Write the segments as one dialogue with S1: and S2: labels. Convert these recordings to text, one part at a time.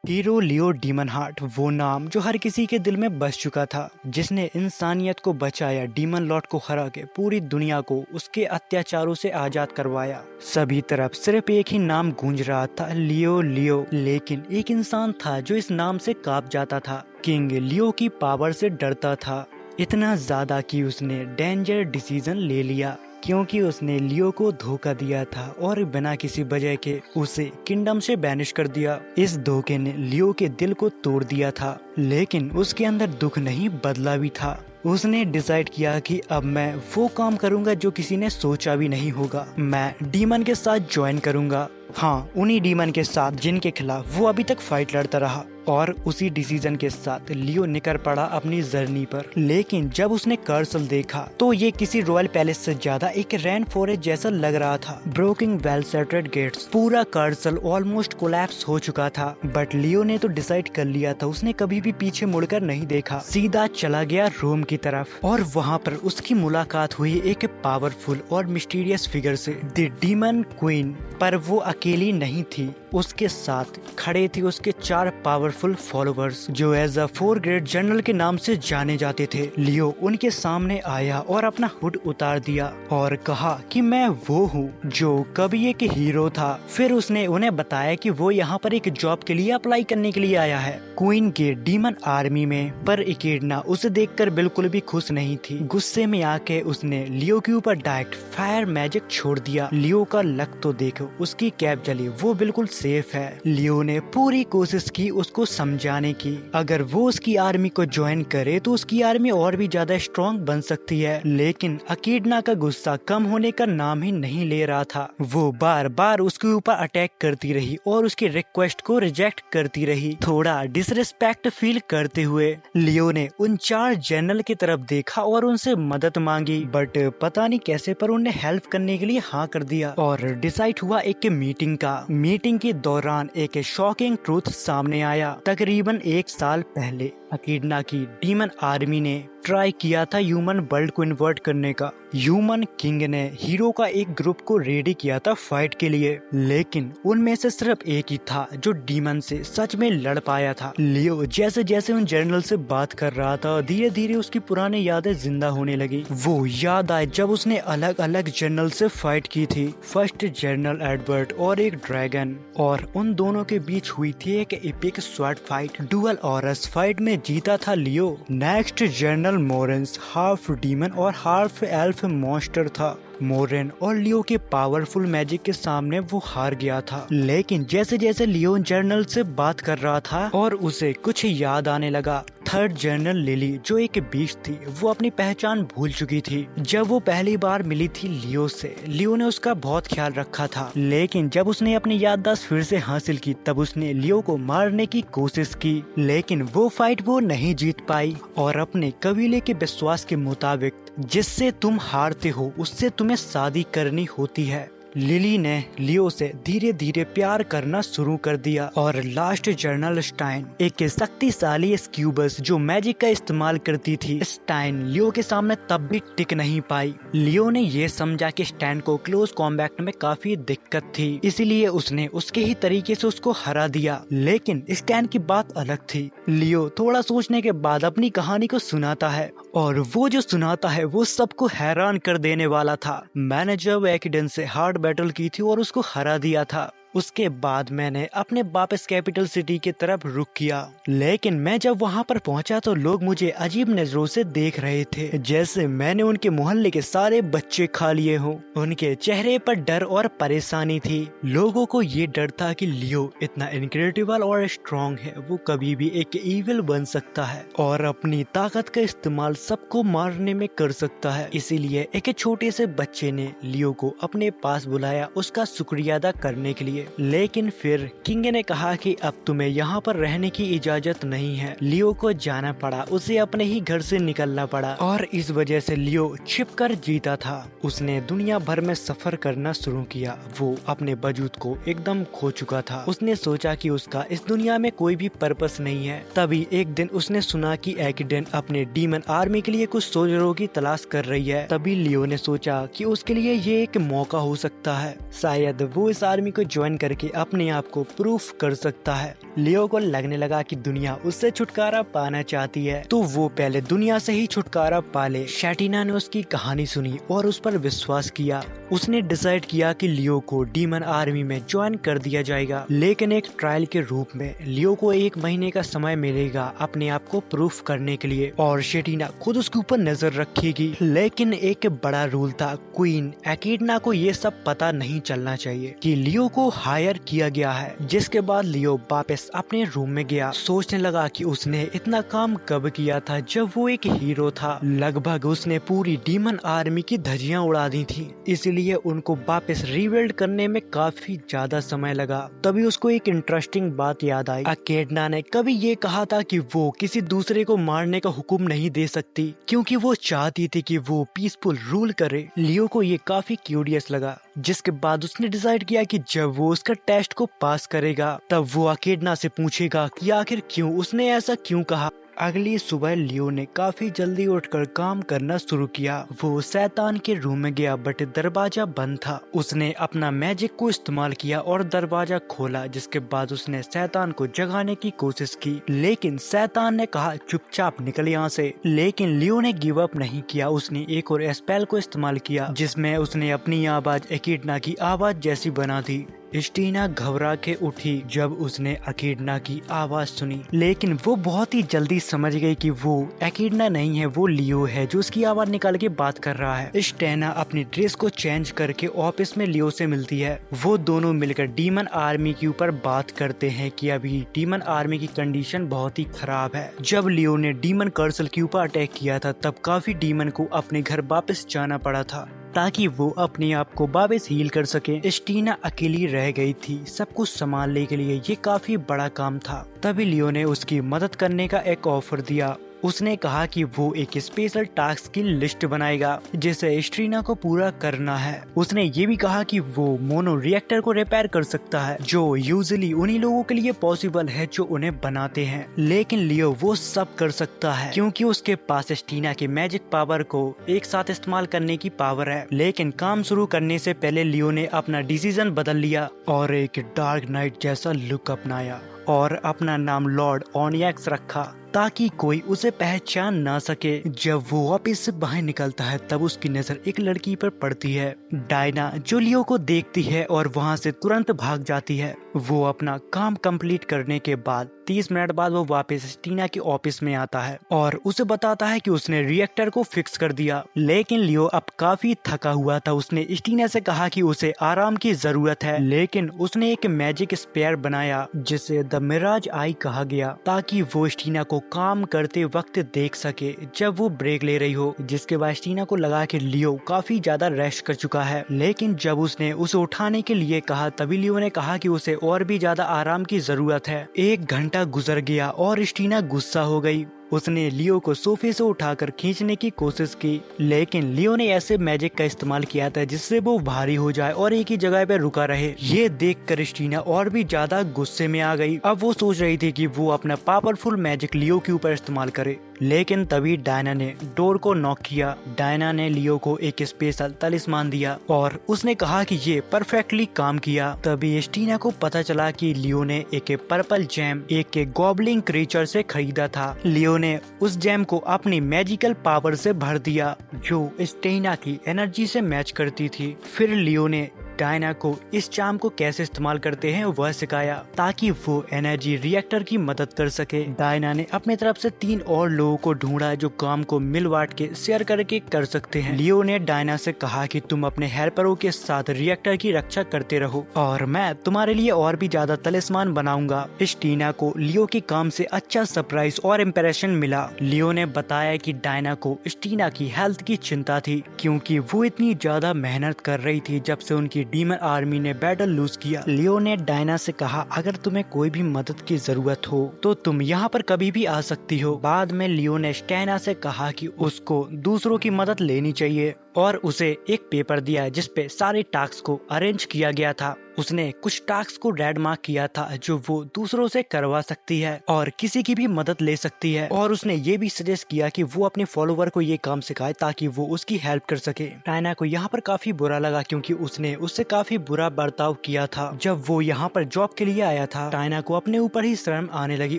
S1: Hero लियो demon heart, वो नाम जो हर किसी के दिल में बस चुका था, जिसने इंसानियत को बचाया, डीमन लॉर्ड को हरा के पूरी दुनिया को उसके अत्याचारों से आजाद करवाया। सभी तरफ सिर्फ एक ही नाम गूंज रहा था, लियो लियो। लेकिन एक इंसान था जो इस नाम से कांप जाता था। किंग लियो की पावर से डरता था, इतना ज्यादा कि उसने डेंजर डिसीजन ले लिया, क्योंकि उसने लियो को धोखा दिया था और बिना किसी वजह के उसे किंगडम से बैनिश कर दिया। इस धोखे ने लियो के दिल को तोड़ दिया था, लेकिन उसके अंदर दुख नहीं, बदला भी था। उसने डिसाइड किया कि अब मैं वो काम करूंगा जो किसी ने सोचा भी नहीं होगा। मैं डीमन के साथ ज्वाइन करूंगा, हाँ, उन्हीं डीमन के साथ जिनके खिलाफ वो अभी तक फाइट लड़ता रहा। और उसी डिसीजन के साथ लियो निकल पड़ा अपनी जर्नी पर। लेकिन जब उसने कर्सल देखा तो ये किसी रॉयल पैलेस से ज्यादा एक रेन फॉरेस्ट जैसा लग रहा था। ब्रोकिंग वेल सेटेड गेट्स, पूरा कर्सल ऑलमोस्ट कोलैप्स हो चुका था। बट लियो ने तो डिसाइड कर लिया था, उसने कभी भी पीछे मुड़कर नहीं देखा, सीधा चला गया रोम की तरफ। और वहाँ पर उसकी मुलाकात हुई एक पावरफुल और मिस्टीरियस फिगर से, द डीमन क्वीन। पर वो अकेली नहीं थी, उसके साथ खड़े थे उसके 4 पावरफुल फॉलोअर्स जो एज अ 4 ग्रेट जनरल के नाम से जाने जाते थे। लियो उनके सामने आया और अपना हुड उतार दिया और कहा कि मैं वो हूँ जो कभी एक हीरो था। फिर उसने उन्हें बताया कि वो यहाँ पर एक जॉब के लिए अप्लाई करने के लिए आया है, क्वीन के डीमन आर्मी में। पर इकेडना उसे देखकर बिल्कुल भी खुश नहीं थी। गुस्से में आके उसने लियो के ऊपर डायरेक्ट फायर मैजिक छोड़ दिया। लियो का लक तो देखो, उसकी कैप जली, वो बिल्कुल सेफ है। लियो ने पूरी कोशिश की उसको समझाने की, अगर वो उसकी आर्मी को ज्वाइन करे तो उसकी आर्मी और भी ज्यादा स्ट्रॉन्ग बन सकती है। लेकिन अकीडना का गुस्सा कम होने का नाम ही नहीं ले रहा था। वो बार बार उसके ऊपर अटैक करती रही और उसकी रिक्वेस्ट को रिजेक्ट करती रही। थोड़ा डिसरिस्पेक्ट फील करते हुए लियो ने उन 4 जनरल की तरफ देखा और उनसे मदद मांगी। बट पता नहीं कैसे पर उन्हें हेल्प करने के लिए हाँ कर दिया। और डिसाइड हुआ एक मीटिंग का। मीटिंग के दौरान एक शॉकिंग ट्रूथ सामने आया। तकरीबन 1 साल पहले अकीडना की डीमन आर्मी ने ट्राई किया था ह्यूमन वर्ल्ड को इन्वर्ट करने का। ह्यूमन किंग ने हीरो का एक ग्रुप को रेडी किया था फाइट के लिए, लेकिन उनमें से सिर्फ एक ही था जो डीमन से सच में लड़ पाया था। लियो जैसे जैसे उन जनरल से बात कर रहा था, धीरे धीरे उसकी पुरानी यादें जिंदा होने लगी। वो याद आए जब उसने अलग अलग जनरल से फाइट की थी। फर्स्ट जनरल एडवर्ड और एक ड्रैगन, और उन दोनों के बीच हुई थी एक एपिक स्वॉर्ड फाइट। डुअल ऑरस फाइट में जीता था Leo. Next general Morens half demon और हाफ एल्फ मॉन्स्टर था। मोरेन और लियो के पावरफुल मैजिक के सामने वो हार गया था। लेकिन जैसे जैसे लियो जनरल से बात कर रहा था और उसे कुछ याद आने लगा, थर्ड जनरल लिली जो एक बीस्ट थी, वो अपनी पहचान भूल चुकी थी। जब वो पहली बार मिली थी लियो से, लियो ने उसका बहुत ख्याल रखा था। लेकिन जब उसने अपनी याददाश्त फिर से हासिल की, तब उसने लियो को मारने की कोशिश की। लेकिन वो फाइट वो नहीं जीत पाई और अपने कबीले के विश्वास के मुताबिक जिससे तुम हारते हो उससे तुम्हें शादी करनी होती है। लिली ने लियो से धीरे धीरे प्यार करना शुरू कर दिया। और लास्ट जनरल स्टाइन, एक शक्तिशाली स्क्यूबस जो मैजिक का इस्तेमाल करती थी। स्टाइन लियो के सामने तब भी टिक नहीं पाई। लियो ने ये समझा कि स्टाइन को क्लोज कॉम्बैट में काफी दिक्कत थी, इसीलिए उसने उसके ही तरीके से उसको हरा दिया। लेकिन स्टाइन की बात अलग थी। लियो थोड़ा सोचने के बाद अपनी कहानी को सुनाता है, और वो जो सुनाता है वो सबको हैरान कर देने वाला था। मैंने जब एक्सीडेंट से हार्ड बैटल की थी और उसको हरा दिया था, उसके बाद मैंने अपने वापस कैपिटल सिटी की तरफ रुख किया। लेकिन मैं जब वहां पर पहुंचा तो लोग मुझे अजीब नजरों से देख रहे थे, जैसे मैंने उनके मोहल्ले के सारे बच्चे खा लिए हों। उनके चेहरे पर डर और परेशानी थी। लोगों को ये डर था कि लियो इतना इनक्रेडिबल और स्ट्रॉन्ग है, वो कभी भी एक इविल बन सकता है और अपनी ताकत का इस्तेमाल सबको मारने में कर सकता है। इसीलिए एक छोटे से बच्चे ने लियो को अपने पास बुलाया उसका शुक्रिया अदा करने के लिए। लेकिन फिर किंग ने कहा कि अब तुम्हें यहाँ पर रहने की इजाजत नहीं है। लियो को जाना पड़ा, उसे अपने ही घर से निकलना पड़ा, और इस वजह से लियो छिपकर जीता था। उसने दुनिया भर में सफर करना शुरू किया। वो अपने वजूद को एकदम खो चुका था। उसने सोचा कि उसका इस दुनिया में कोई भी पर्पस नहीं है। तभी एक दिन उसने सुना कि एक्डेन अपने डीमन आर्मी के लिए कुछ सोल्जरों की तलाश कर रही है। तभी लियो ने सोचा कि उसके लिए ये एक मौका हो सकता है, शायद वो इस आर्मी को ज्वाइन ज्वाइन करके अपने आप को प्रूफ कर सकता है। लियो को लगने लगा कि दुनिया उससे छुटकारा पाना चाहती है, तो वो पहले दुनिया से ही छुटकारा पाले। शैटिना ने उसकी कहानी सुनी और उस पर विश्वास किया। उसने डिसाइड किया कि लियो को डीमन आर्मी में ज्वाइन कर दिया जाएगा, लेकिन एक ट्रायल के रूप में। लियो को 1 महीने का समय मिलेगा अपने आप को प्रूफ करने के लिए, और शैटिना खुद उसके ऊपर नजर रखेगी। लेकिन एक बड़ा रूल था, क्वीन एकिडना को ये सब पता नहीं चलना चाहिए कि लियो को हायर किया गया है। जिसके बाद लियो वापस अपने रूम में गया। सोचने लगा कि उसने इतना काम कब किया था जब वो एक हीरो था। लगभग उसने पूरी डीमन आर्मी की धज्जियां उड़ा दी थी, इसलिए उनको वापस रिबिल्ड करने में काफी ज्यादा समय लगा। तभी उसको एक इंटरेस्टिंग बात याद आई। एकिडना ने कभी ये कहा था कि वो किसी दूसरे को मारने का हुक्म नहीं दे सकती, क्योंकि वो चाहती थी कि वो पीसफुल रूल करे। लियो को ये काफी क्यूरियस लगा, जिसके बाद उसने डिसाइड किया कि जब वो उसका टेस्ट को पास करेगा तब वो एकिडना से पूछेगा कि आखिर क्यों उसने ऐसा क्यों कहा। अगली सुबह लियो ने काफी जल्दी उठकर काम करना शुरू किया। वो शैतान के रूम में गया, बट दरवाजा बंद था। उसने अपना मैजिक को इस्तेमाल किया और दरवाजा खोला, जिसके बाद उसने शैतान को जगाने की कोशिश की, लेकिन शैतान ने कहा चुपचाप निकल यहाँ से। लेकिन लियो ने गिव अप नहीं किया। उसने एक और स्पेल को इस्तेमाल किया, जिसमें उसने अपनी आवाज एकिडना की आवाज जैसी बना दी। स्टीना घबरा के उठी जब उसने एकिडना की आवाज सुनी, लेकिन वो बहुत ही जल्दी समझ गई कि वो एकिडना नहीं है, वो लियो है जो उसकी आवाज निकाल के बात कर रहा है। स्टीना अपनी ड्रेस को चेंज करके ऑफिस में लियो से मिलती है। वो दोनों मिलकर डीमन आर्मी के ऊपर बात करते हैं कि अभी डीमन आर्मी की कंडीशन बहुत ही खराब है। जब लियो ने डीमन कर्सल के ऊपर अटैक किया था तब काफी डीमन को अपने घर वापस जाना पड़ा था, ताकि वो अपने आप को वापस हील कर सके। स्टीना अकेली रह गई थी। सब कुछ संभालने के लिए ये काफी बड़ा काम था। तभी लियो ने उसकी मदद करने का एक ऑफर दिया। उसने कहा कि वो एक स्पेशल टास्क की लिस्ट बनाएगा जिसे स्टीना को पूरा करना है। उसने ये भी कहा कि वो मोनो रिएक्टर को रिपेयर कर सकता है, जो यूजुअली उन्हीं लोगों के लिए पॉसिबल है जो उन्हें बनाते हैं। लेकिन लियो वो सब कर सकता है क्योंकि उसके पास स्टीना के मैजिक पावर को एक साथ इस्तेमाल करने की पावर है। लेकिन काम शुरू करने से पहले लियो ने अपना डिसीजन बदल लिया और एक डार्क नाइट जैसा लुक अपनाया और अपना नाम लॉर्ड ओनियक्स रखा, ताकि कोई उसे पहचान ना सके। जब वो वापस से बाहर निकलता है तब उसकी नजर एक लड़की पर पड़ती है, डायना, जो लियो को देखती है और वहाँ से तुरंत भाग जाती है। वो अपना काम कंप्लीट करने के बाद 30 मिनट बाद वो वापस स्टीना के ऑफिस में आता है और उसे बताता है कि उसने रिएक्टर को फिक्स कर दिया। लेकिन लियो अब काफी थका हुआ था। उसने स्टीना से कहा कि उसे आराम की जरूरत है, लेकिन उसने एक मैजिक स्पेयर बनाया जिसे द मिराज आई कहा गया, ताकि वो स्टीना को काम करते वक्त देख सके जब वो ब्रेक ले रही हो। जिसके बाद स्टीना को लगा कि लियो काफी ज्यादा रेस्ट कर चुका है, लेकिन जब उसने उसे उठाने के लिए कहा तभी लियो ने कहा कि उसे और भी ज्यादा आराम की जरूरत है। 1 घंटा गुजर गया और स्टीना गुस्सा हो गई। उसने लियो को सोफे से उठाकर खींचने की कोशिश की, लेकिन लियो ने ऐसे मैजिक का इस्तेमाल किया था जिससे वो भारी हो जाए और एक ही जगह पे रुका रहे। ये देखकर स्टीना और भी ज्यादा गुस्से में आ गई। अब वो सोच रही थी कि वो अपना पावरफुल मैजिक लियो के ऊपर इस्तेमाल करे, लेकिन तभी डायना ने डोर को नॉक किया। डायना ने लियो को एक स्पेशल तलिस्मान दिया और उसने कहा कि ये परफेक्टली काम किया। तभी स्टीना को पता चला कि लियो ने एक पर्पल जेम एक गॉब्लिन क्रीचर से खरीदा था। लियो ने उस जेम को अपनी मैजिकल पावर से भर दिया जो स्टीना की एनर्जी से मैच करती थी। फिर लियो ने डायना को इस चार्म को कैसे इस्तेमाल करते हैं वह सिखाया, ताकि वो एनर्जी रिएक्टर की मदद कर सके। डायना ने अपने तरफ से 3 और लोगों को ढूंढा जो काम को मिल बांट के शेयर करके कर सकते हैं। लियो ने डायना से कहा कि तुम अपने हेल्परों के साथ रिएक्टर की रक्षा करते रहो और मैं तुम्हारे लिए और भी ज्यादा तलिस्मान बनाऊंगा। स्टीना को लियो के काम से अच्छा सरप्राइज और इम्प्रेशन मिला। लियो ने बताया कि डायना को स्टीना की हेल्थ की चिंता थी, क्योंकि वो इतनी ज्यादा मेहनत कर रही थी जब से उनकी डीमन आर्मी ने बैटल लूज किया। लियो ने डायना से कहा अगर तुम्हें कोई भी मदद की जरूरत हो तो तुम यहाँ पर कभी भी आ सकती हो। बाद में लियो ने स्टीना से कहा कि उसको दूसरों की मदद लेनी चाहिए और उसे एक पेपर दिया जिसपे सारे टास्क को अरेंज किया गया था। उसने कुछ टास्क को रेड मार्क किया था जो वो दूसरों से करवा सकती है और किसी की भी मदद ले सकती है, और उसने ये भी सजेस्ट किया कि वो अपने फॉलोवर को ये काम सिखाए ताकि वो उसकी हेल्प कर सके। टाइना को यहाँ पर काफी बुरा लगा क्योंकि उसने उससे काफी बुरा बर्ताव किया था। जब वो यहाँ पर जॉब के लिए आया था, टाइना को अपने ऊपर ही शर्म आने लगी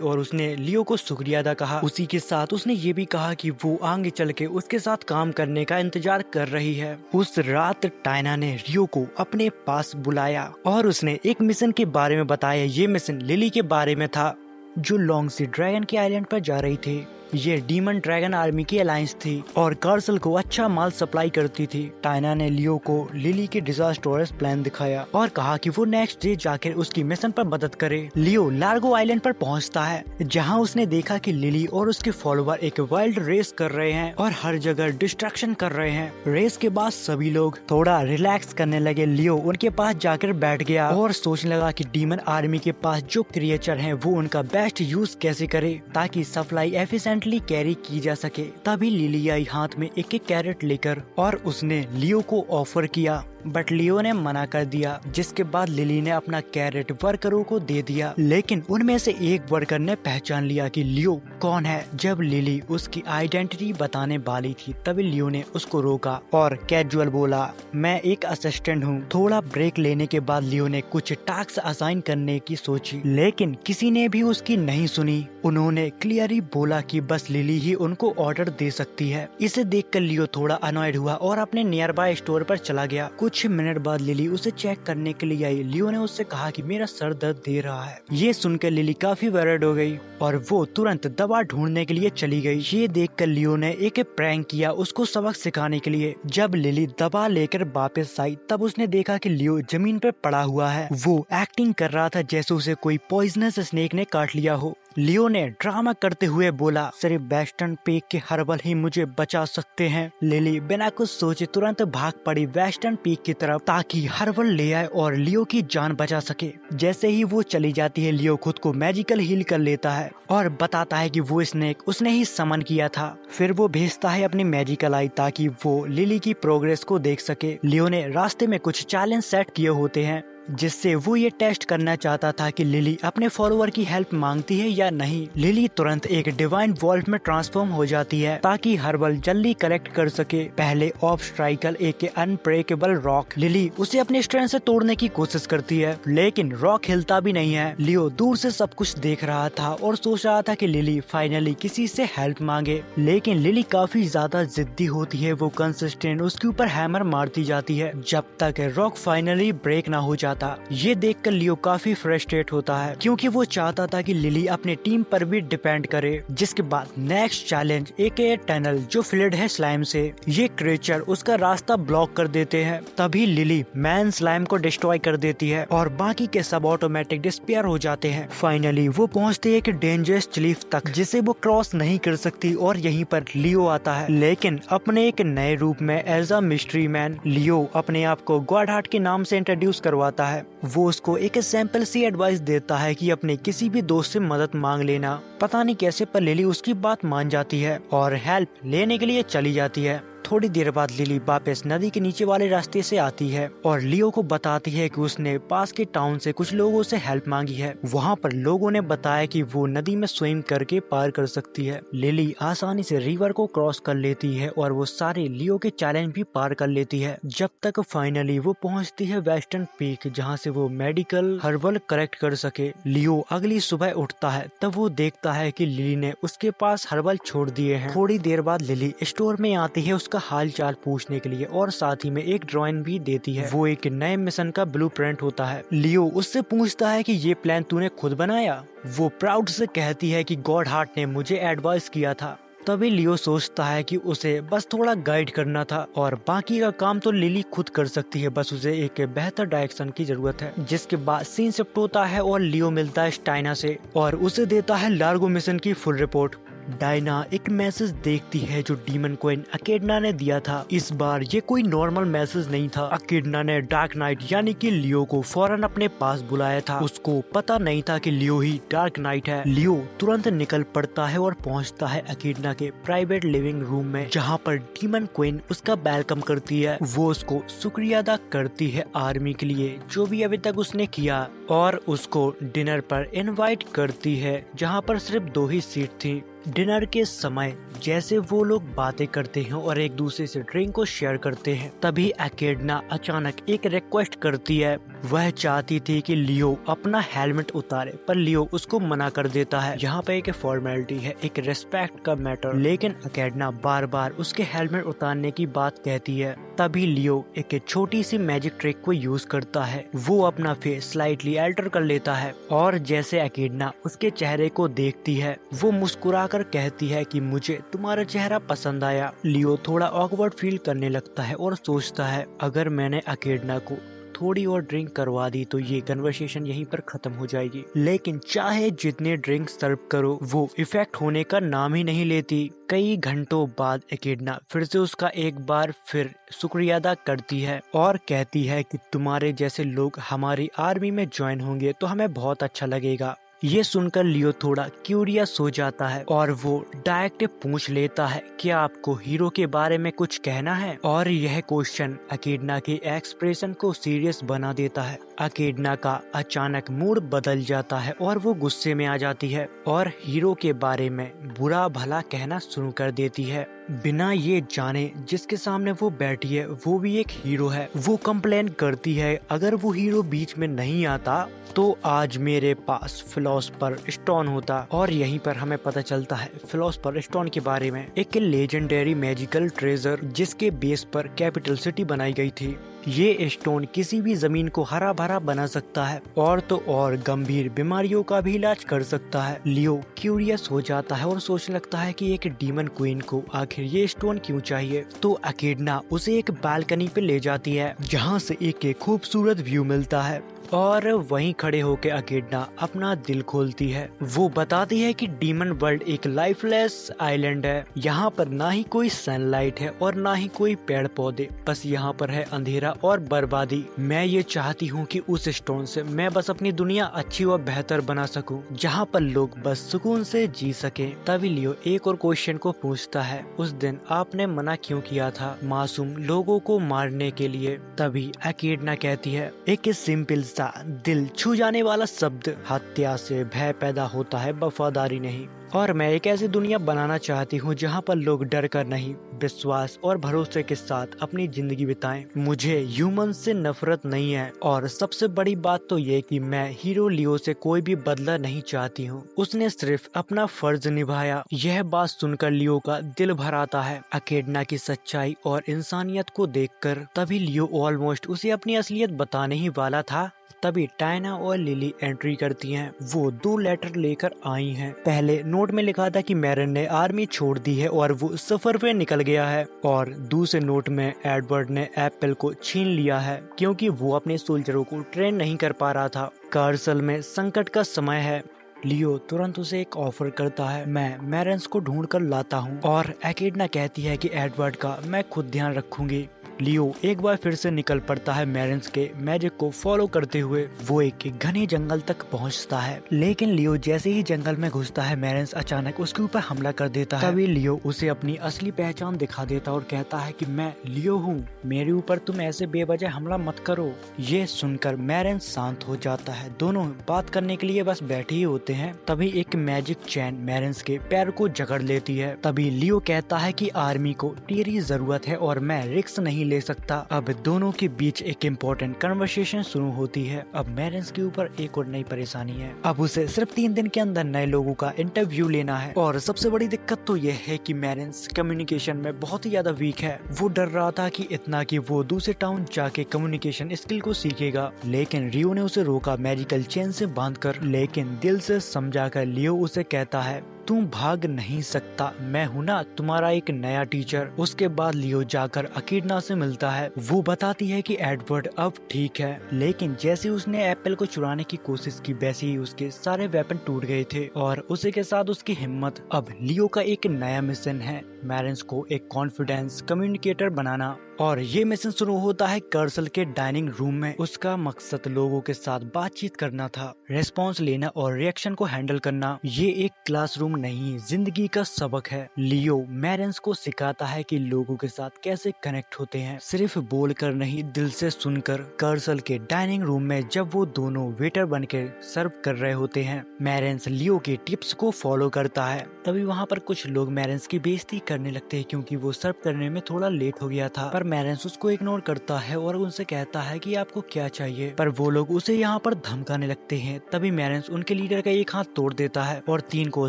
S1: और उसने लियो को शुक्रिया अदा कहा। उसी के साथ उसने ये भी कहा कि वो आगे चल के उसके साथ काम करने का इंतजार कर रही है। उस रात टाइना ने लियो को अपने पास बुलाया और उसने एक मिशन के बारे में बताया। ये मिशन लिली के बारे में था जो लॉन्ग सी ड्रैगन के आइलैंड पर जा रही थी। ये डीमन ड्रैगन आर्मी की अलायंस थी और कार्सल को अच्छा माल सप्लाई करती थी। टाइना ने लियो को लिली के डिजास्टरस प्लान दिखाया और कहा कि वो नेक्स्ट डे जाकर उसकी मिशन पर मदद करे। लियो लार्गो आइलैंड पर पहुंचता है जहां उसने देखा कि लिली और उसके फॉलोवर एक वाइल्ड रेस कर रहे हैं और हर जगह डिस्ट्रैक्शन कर रहे हैं। रेस के बाद सभी लोग थोड़ा रिलैक्स करने लगे। लियो उनके पास जाकर बैठ गया और सोचने लगा कि डीमन आर्मी के पास जो क्रिएचर हैं वो उनका बेस्ट यूज कैसे करे ताकि सप्लाई एफिशिएंट कैरी की जा सके। तभी लिली आई हाथ में एक कैरेट लेकर और उसने लियो को ऑफर किया, बट लियो ने मना कर दिया। जिसके बाद लिली ने अपना कैरेट वर्करों को दे दिया, लेकिन उनमें से एक वर्कर ने पहचान लिया कि लियो कौन है। जब लिली उसकी आइडेंटिटी बताने वाली थी तभी लियो ने उसको रोका और कैजुअल बोला, मैं एक असिस्टेंट हूँ। थोड़ा ब्रेक लेने के बाद लियो ने कुछ टास्क असाइन करने की सोची, लेकिन किसी ने भी उसकी नहीं सुनी। उन्होंने क्लियरली बोला कि बस लिली ही उनको ऑर्डर दे सकती है। इसे देखकर लियो थोड़ा अनॉयड हुआ और अपने नियर बाय स्टोर पर चला गया। कुछ मिनट बाद लिली उसे चेक करने के लिए आई। लियो ने उससे कहा कि मेरा सर दर्द दे रहा है। ये सुनकर लिली काफी वरिड हो गई और वो तुरंत दवा ढूंढने के लिए चली गई। ये देखकर लियो ने एक प्रैंक किया उसको सबक सिखाने के लिए। जब लिली दवा लेकर वापस आई तब उसने देखा कि लियो जमीन पर पड़ा हुआ है। वो एक्टिंग कर रहा था जैसे उसे कोई पॉइजनस स्नेक ने काट लिया हो। लियो ने ड्रामा करते हुए बोला, सिर्फ वेस्टर्न पीक के हर्बल ही मुझे बचा सकते हैं। लिली बिना कुछ सोचे तुरंत भाग पड़ी वेस्टर्न पीक की तरफ ताकि हर्बल ले आए और लियो की जान बचा सके। जैसे ही वो चली जाती है, लियो खुद को मैजिकल हील कर लेता है और बताता है कि वो स्नेक उसने ही समन किया था। फिर वो भेजता है अपनी मैजिकल आई ताकि वो लिली की प्रोग्रेस को देख सके। लियो ने रास्ते में कुछ चैलेंज सेट किए होते हैं जिससे वो ये टेस्ट करना चाहता था कि लिली अपने फॉलोअर की हेल्प मांगती है या नहीं। लिली तुरंत एक डिवाइन वॉल्ट में ट्रांसफॉर्म हो जाती है ताकि हर्बल जल्दी कलेक्ट कर सके। पहले ऑब्स्ट्राइकल एक अनब्रेकेबल रॉक, लिली उसे अपने स्ट्रेंथ से तोड़ने की कोशिश करती है लेकिन रॉक हिलता भी नहीं है। लियो दूर से सब कुछ देख रहा था और सोच रहा था कि लिली फाइनली किसी से हेल्प मांगे, लेकिन लिली काफी ज्यादा जिद्दी होती है। वो कंसिस्टेंट उसके ऊपर हैमर मारती जाती है जब तक रॉक फाइनली ब्रेक ना हो जाता। ये देखकर लियो काफी फ्रस्ट्रेट होता है क्योंकि वो चाहता था कि लिली अपने टीम पर भी डिपेंड करे। जिसके बाद नेक्स्ट चैलेंज एक टनल जो फिल्ड है स्लाइम से। ये क्रिएचर उसका रास्ता ब्लॉक कर देते हैं। तभी लिली मैन स्लाइम को डिस्ट्रॉय कर देती है और बाकी के सब ऑटोमेटिक डिस्पेयर हो जाते हैं। फाइनली वो पहुंचते हैं एक डेंजरस क्लिफ तक जिसे वो क्रॉस नहीं कर सकती और यहीं पर लियो आता है, लेकिन अपने एक नए रूप में एज अ मिस्ट्री मैन। लियो अपने आप को गॉड हार्ट के नाम से इंट्रोड्यूस करवाता है। वो उसको एक सैंपल सी एडवाइस देता है कि अपने किसी भी दोस्त से मदद मांग लेना। पता नहीं कैसे पर लिली उसकी बात मान जाती है और हेल्प लेने के लिए चली जाती है। थोड़ी देर बाद लिली वापस नदी के नीचे वाले रास्ते से आती है और लियो को बताती है कि उसने पास के टाउन से कुछ लोगों से हेल्प मांगी है। वहाँ पर लोगों ने बताया कि वो नदी में स्विम करके पार कर सकती है। लिली आसानी से रिवर को क्रॉस कर लेती है और वो सारे लियो के चैलेंज भी पार कर लेती है जब तक फाइनली वो पहुँचती है वेस्टर्न पीक जहाँ से वो मेडिकल हर्बल कलेक्ट कर सके। लियो अगली सुबह उठता है तब वो देखता है कि लिली ने उसके पास हर्बल छोड़ दिए हैं। थोड़ी देर बाद लिली स्टोर में आती है उसका हाल चाल पूछने के लिए और साथ ही में एक ड्राइंग भी देती है। वो एक नए मिशन का ब्लूप्रिंट होता है। लियो उससे पूछता है कि ये प्लान तूने खुद बनाया। वो प्राउड से कहती है कि गॉड हार्ट ने मुझे एडवाइस किया था। तभी लियो सोचता है कि उसे बस थोड़ा गाइड करना था और बाकी का काम तो लिली खुद कर सकती है, बस उसे एक बेहतर डायरेक्शन की जरूरत है। जिसके बाद सीन शिफ्ट होता है और लियो मिलता है टाइना से और उसे देता है लार्गो मिशन की फुल रिपोर्ट। डायना एक मैसेज देखती है जो डीमन क्वीन एकेडना ने दिया था। इस बार ये कोई नॉर्मल मैसेज नहीं था। एकेडना ने डार्क नाइट यानी कि लियो को फौरन अपने पास बुलाया था। उसको पता नहीं था कि लियो ही डार्क नाइट है। लियो तुरंत निकल पड़ता है और पहुंचता है एकेडना के प्राइवेट लिविंग रूम में, जहां पर डीमन क्वीन उसका वेलकम करती है। वो उसको शुक्रिया अदा करती है आर्मी के लिए जो भी अभी तक उसने किया, और उसको डिनर पर इनवाइट करती है जहां पर सिर्फ 2 ही सीट थी। डिनर के समय जैसे वो लोग बातें करते हैं और एक दूसरे से ड्रिंक को शेयर करते हैं, तभी एकेडना अचानक एक रिक्वेस्ट करती है। वह चाहती थी कि लियो अपना हेलमेट उतारे, पर लियो उसको मना कर देता है। यहाँ पे एक फॉर्मेलिटी है, एक रिस्पेक्ट का मैटर, लेकिन एकेडना बार बार उसके हेलमेट उतारने की बात कहती है। तभी लियो एक छोटी सी मैजिक ट्रिक को यूज करता है। वो अपना फेस स्लाइटली अल्टर कर लेता है और जैसे एकेडना उसके चेहरे को देखती है, वो मुस्कुराकर कहती है कि मुझे तुम्हारा चेहरा पसंद आया। लियो थोड़ा ऑकवर्ड फील करने लगता है और सोचता है अगर मैंने एकेडना को थोड़ी और ड्रिंक करवा दी तो ये कन्वर्सेशन यहीं पर खत्म हो जाएगी। लेकिन चाहे जितने ड्रिंक सर्व करो, वो इफेक्ट होने का नाम ही नहीं लेती। कई घंटों बाद एकेडना फिर से उसका एक बार फिर शुक्रिया अदा करती है और कहती है कि तुम्हारे जैसे लोग हमारी आर्मी में ज्वाइन होंगे तो हमें बहुत अच्छा लगेगा। ये सुनकर लियो थोड़ा क्यूरियस हो जाता है और वो डायरेक्ट पूछ लेता है क्या आपको हीरो के बारे में कुछ कहना है, और यह क्वेश्चन एकेडना के एक्सप्रेशन को सीरियस बना देता है। एकेडना का अचानक मूड बदल जाता है और वो गुस्से में आ जाती है और हीरो के बारे में बुरा भला कहना शुरू कर देती है, बिना ये जाने जिसके सामने वो बैठी है वो भी एक हीरो है। वो कंप्लेन करती है अगर वो हीरो बीच में नहीं आता तो आज मेरे पास फिलोसफर स्टोन होता। और यहीं पर हमें पता चलता है फिलोसफर स्टोन के बारे में, एक लेजेंडरी मैजिकल ट्रेजर जिसके बेस पर कैपिटल सिटी बनाई गई थी। ये स्टोन किसी भी जमीन को हरा भरा बना सकता है और तो और गंभीर बीमारियों का भी इलाज कर सकता है। लियो क्यूरियस हो जाता है और सोचने लगता है कि एक डीमन क्वीन को आखिर ये स्टोन क्यों चाहिए। तो एकेडना उसे एक बालकनी पे ले जाती है जहाँ से एक खूबसूरत व्यू मिलता है और वहीं खड़े होकर एकेडना अपना दिल खोलती है। वो बताती है कि डीमन वर्ल्ड एक लाइफलेस आइलैंड है। यहाँ पर ना ही कोई सनलाइट है और ना ही कोई पेड़ पौधे, बस यहाँ पर है अंधेरा और बर्बादी। मैं ये चाहती हूँ कि उस स्टोन से मैं बस अपनी दुनिया अच्छी और बेहतर बना सकूँ, जहाँ पर लोग बस सुकून से जी सके। तभी लियो एक और क्वेश्चन को पूछता है, उस दिन आपने मना क्यों किया था मासूम लोगों को मारने के लिए। तभी एकेडना कहती है एक सिंपल दिल छू जाने वाला शब्द, हत्या से भय पैदा होता है, वफादारी नहीं। और मैं एक ऐसी दुनिया बनाना चाहती हूँ जहाँ पर लोग डर कर नहीं, विश्वास और भरोसे के साथ अपनी जिंदगी बिताएं। मुझे ह्यूमन से नफरत नहीं है और सबसे बड़ी बात तो ये कि मैं हीरो लियो से कोई भी बदला नहीं चाहती हूँ। उसने सिर्फ अपना फर्ज निभाया। यह बात सुनकर लियो का दिल भर आता है एकेडना की सच्चाई और इंसानियत को देखकर। तभी लियो ऑलमोस्ट उसे अपनी असलियत बताने ही वाला था, तभी डायना और लिली एंट्री करती हैं। वो 2 लेटर लेकर आई हैं। पहले नोट में लिखा था कि मैरन ने आर्मी छोड़ दी है और वो सफर पे निकल गया है, और दूसरे नोट में एडवर्ड ने एप्पल को छीन लिया है क्योंकि वो अपने सोल्जरों को ट्रेन नहीं कर पा रहा था। कार्सल में संकट का समय है। लियो तुरंत उसे एक ऑफर करता है, मैं मैरन्स को ढूंढ कर लाता हूँ, और एकेडना कहती है कि एडवर्ड का मैं खुद ध्यान रखूंगी। लियो एक बार फिर से निकल पड़ता है मैरन्स के मैजिक को फॉलो करते हुए। वो एक घने जंगल तक पहुंचता है, लेकिन लियो जैसे ही जंगल में घुसता है मैरन्स अचानक उसके ऊपर हमला कर देता है। तभी लियो उसे अपनी असली पहचान दिखा देता और कहता है कि मैं लियो हूँ, मेरे ऊपर तुम ऐसे बेवजह हमला मत करो। ये सुनकर मैरन्स शांत हो जाता है। दोनों बात करने के लिए बस बैठे ही होते हैं। तभी एक मैजिक चैन मैरन्स के पैर को जकड़ लेती है। तभी लियो कहता है कि आर्मी को तेरी जरूरत है और मैं रिस्क नहीं ले सकता। अब दोनों के बीच एक इम्पोर्टेंट कन्वर्सेशन शुरू होती है। अब मैरन्स के ऊपर एक और नई परेशानी है। अब उसे सिर्फ 3 दिन के अंदर नए लोगों का इंटरव्यू लेना है, और सबसे बड़ी दिक्कत तो यह है कि मैरन्स कम्युनिकेशन में बहुत ही ज्यादा वीक है। वो डर रहा था कि इतना कि वो दूसरे टाउन जाके कम्युनिकेशन स्किल को सीखेगा, लेकिन रियो ने उसे रोका मैजिकल चेन से बांधकर। लेकिन दिल से समझाकर लियो उसे कहता है तुम भाग नहीं सकता, मैं हूँ ना तुम्हारा एक नया टीचर। उसके बाद लियो जाकर अकीडना से मिलता है। वो बताती है कि एडवर्ड अब ठीक है, लेकिन जैसे उसने एप्पल को चुराने की कोशिश की वैसे ही उसके सारे वेपन टूट गए थे और उसी के साथ उसकी हिम्मत। अब लियो का एक नया मिशन है, मैरेंस को एक कॉन्फिडेंस कम्युनिकेटर बनाना। और ये मिशन शुरू होता है कर्सल के डाइनिंग रूम में। उसका मकसद लोगों के साथ बातचीत करना था, रिस्पॉन्स लेना और रिएक्शन को हैंडल करना। ये एक क्लासरूम नहीं, जिंदगी का सबक है। लियो मैरेंस को सिखाता है कि लोगों के साथ कैसे कनेक्ट होते हैं, सिर्फ बोलकर नहीं, दिल से सुनकर। कर्सल के डाइनिंग रूम में जब वो दोनों वेटर बनकर सर्व कर रहे होते हैं, मैरेंस लियो के टिप्स को फॉलो करता है। तभी वहाँ पर कुछ लोग मैरेंस की बेइज्जती करने लगते हैं क्योंकि वो सर्व करने में थोड़ा लेट हो गया था। पर मैरेंस उसको इग्नोर करता है और उनसे कहता है कि आपको क्या चाहिए, पर वो लोग उसे यहाँ पर धमकाने लगते हैं। तभी मैरेंस उनके लीडर का एक हाथ तोड़ देता है और 3 को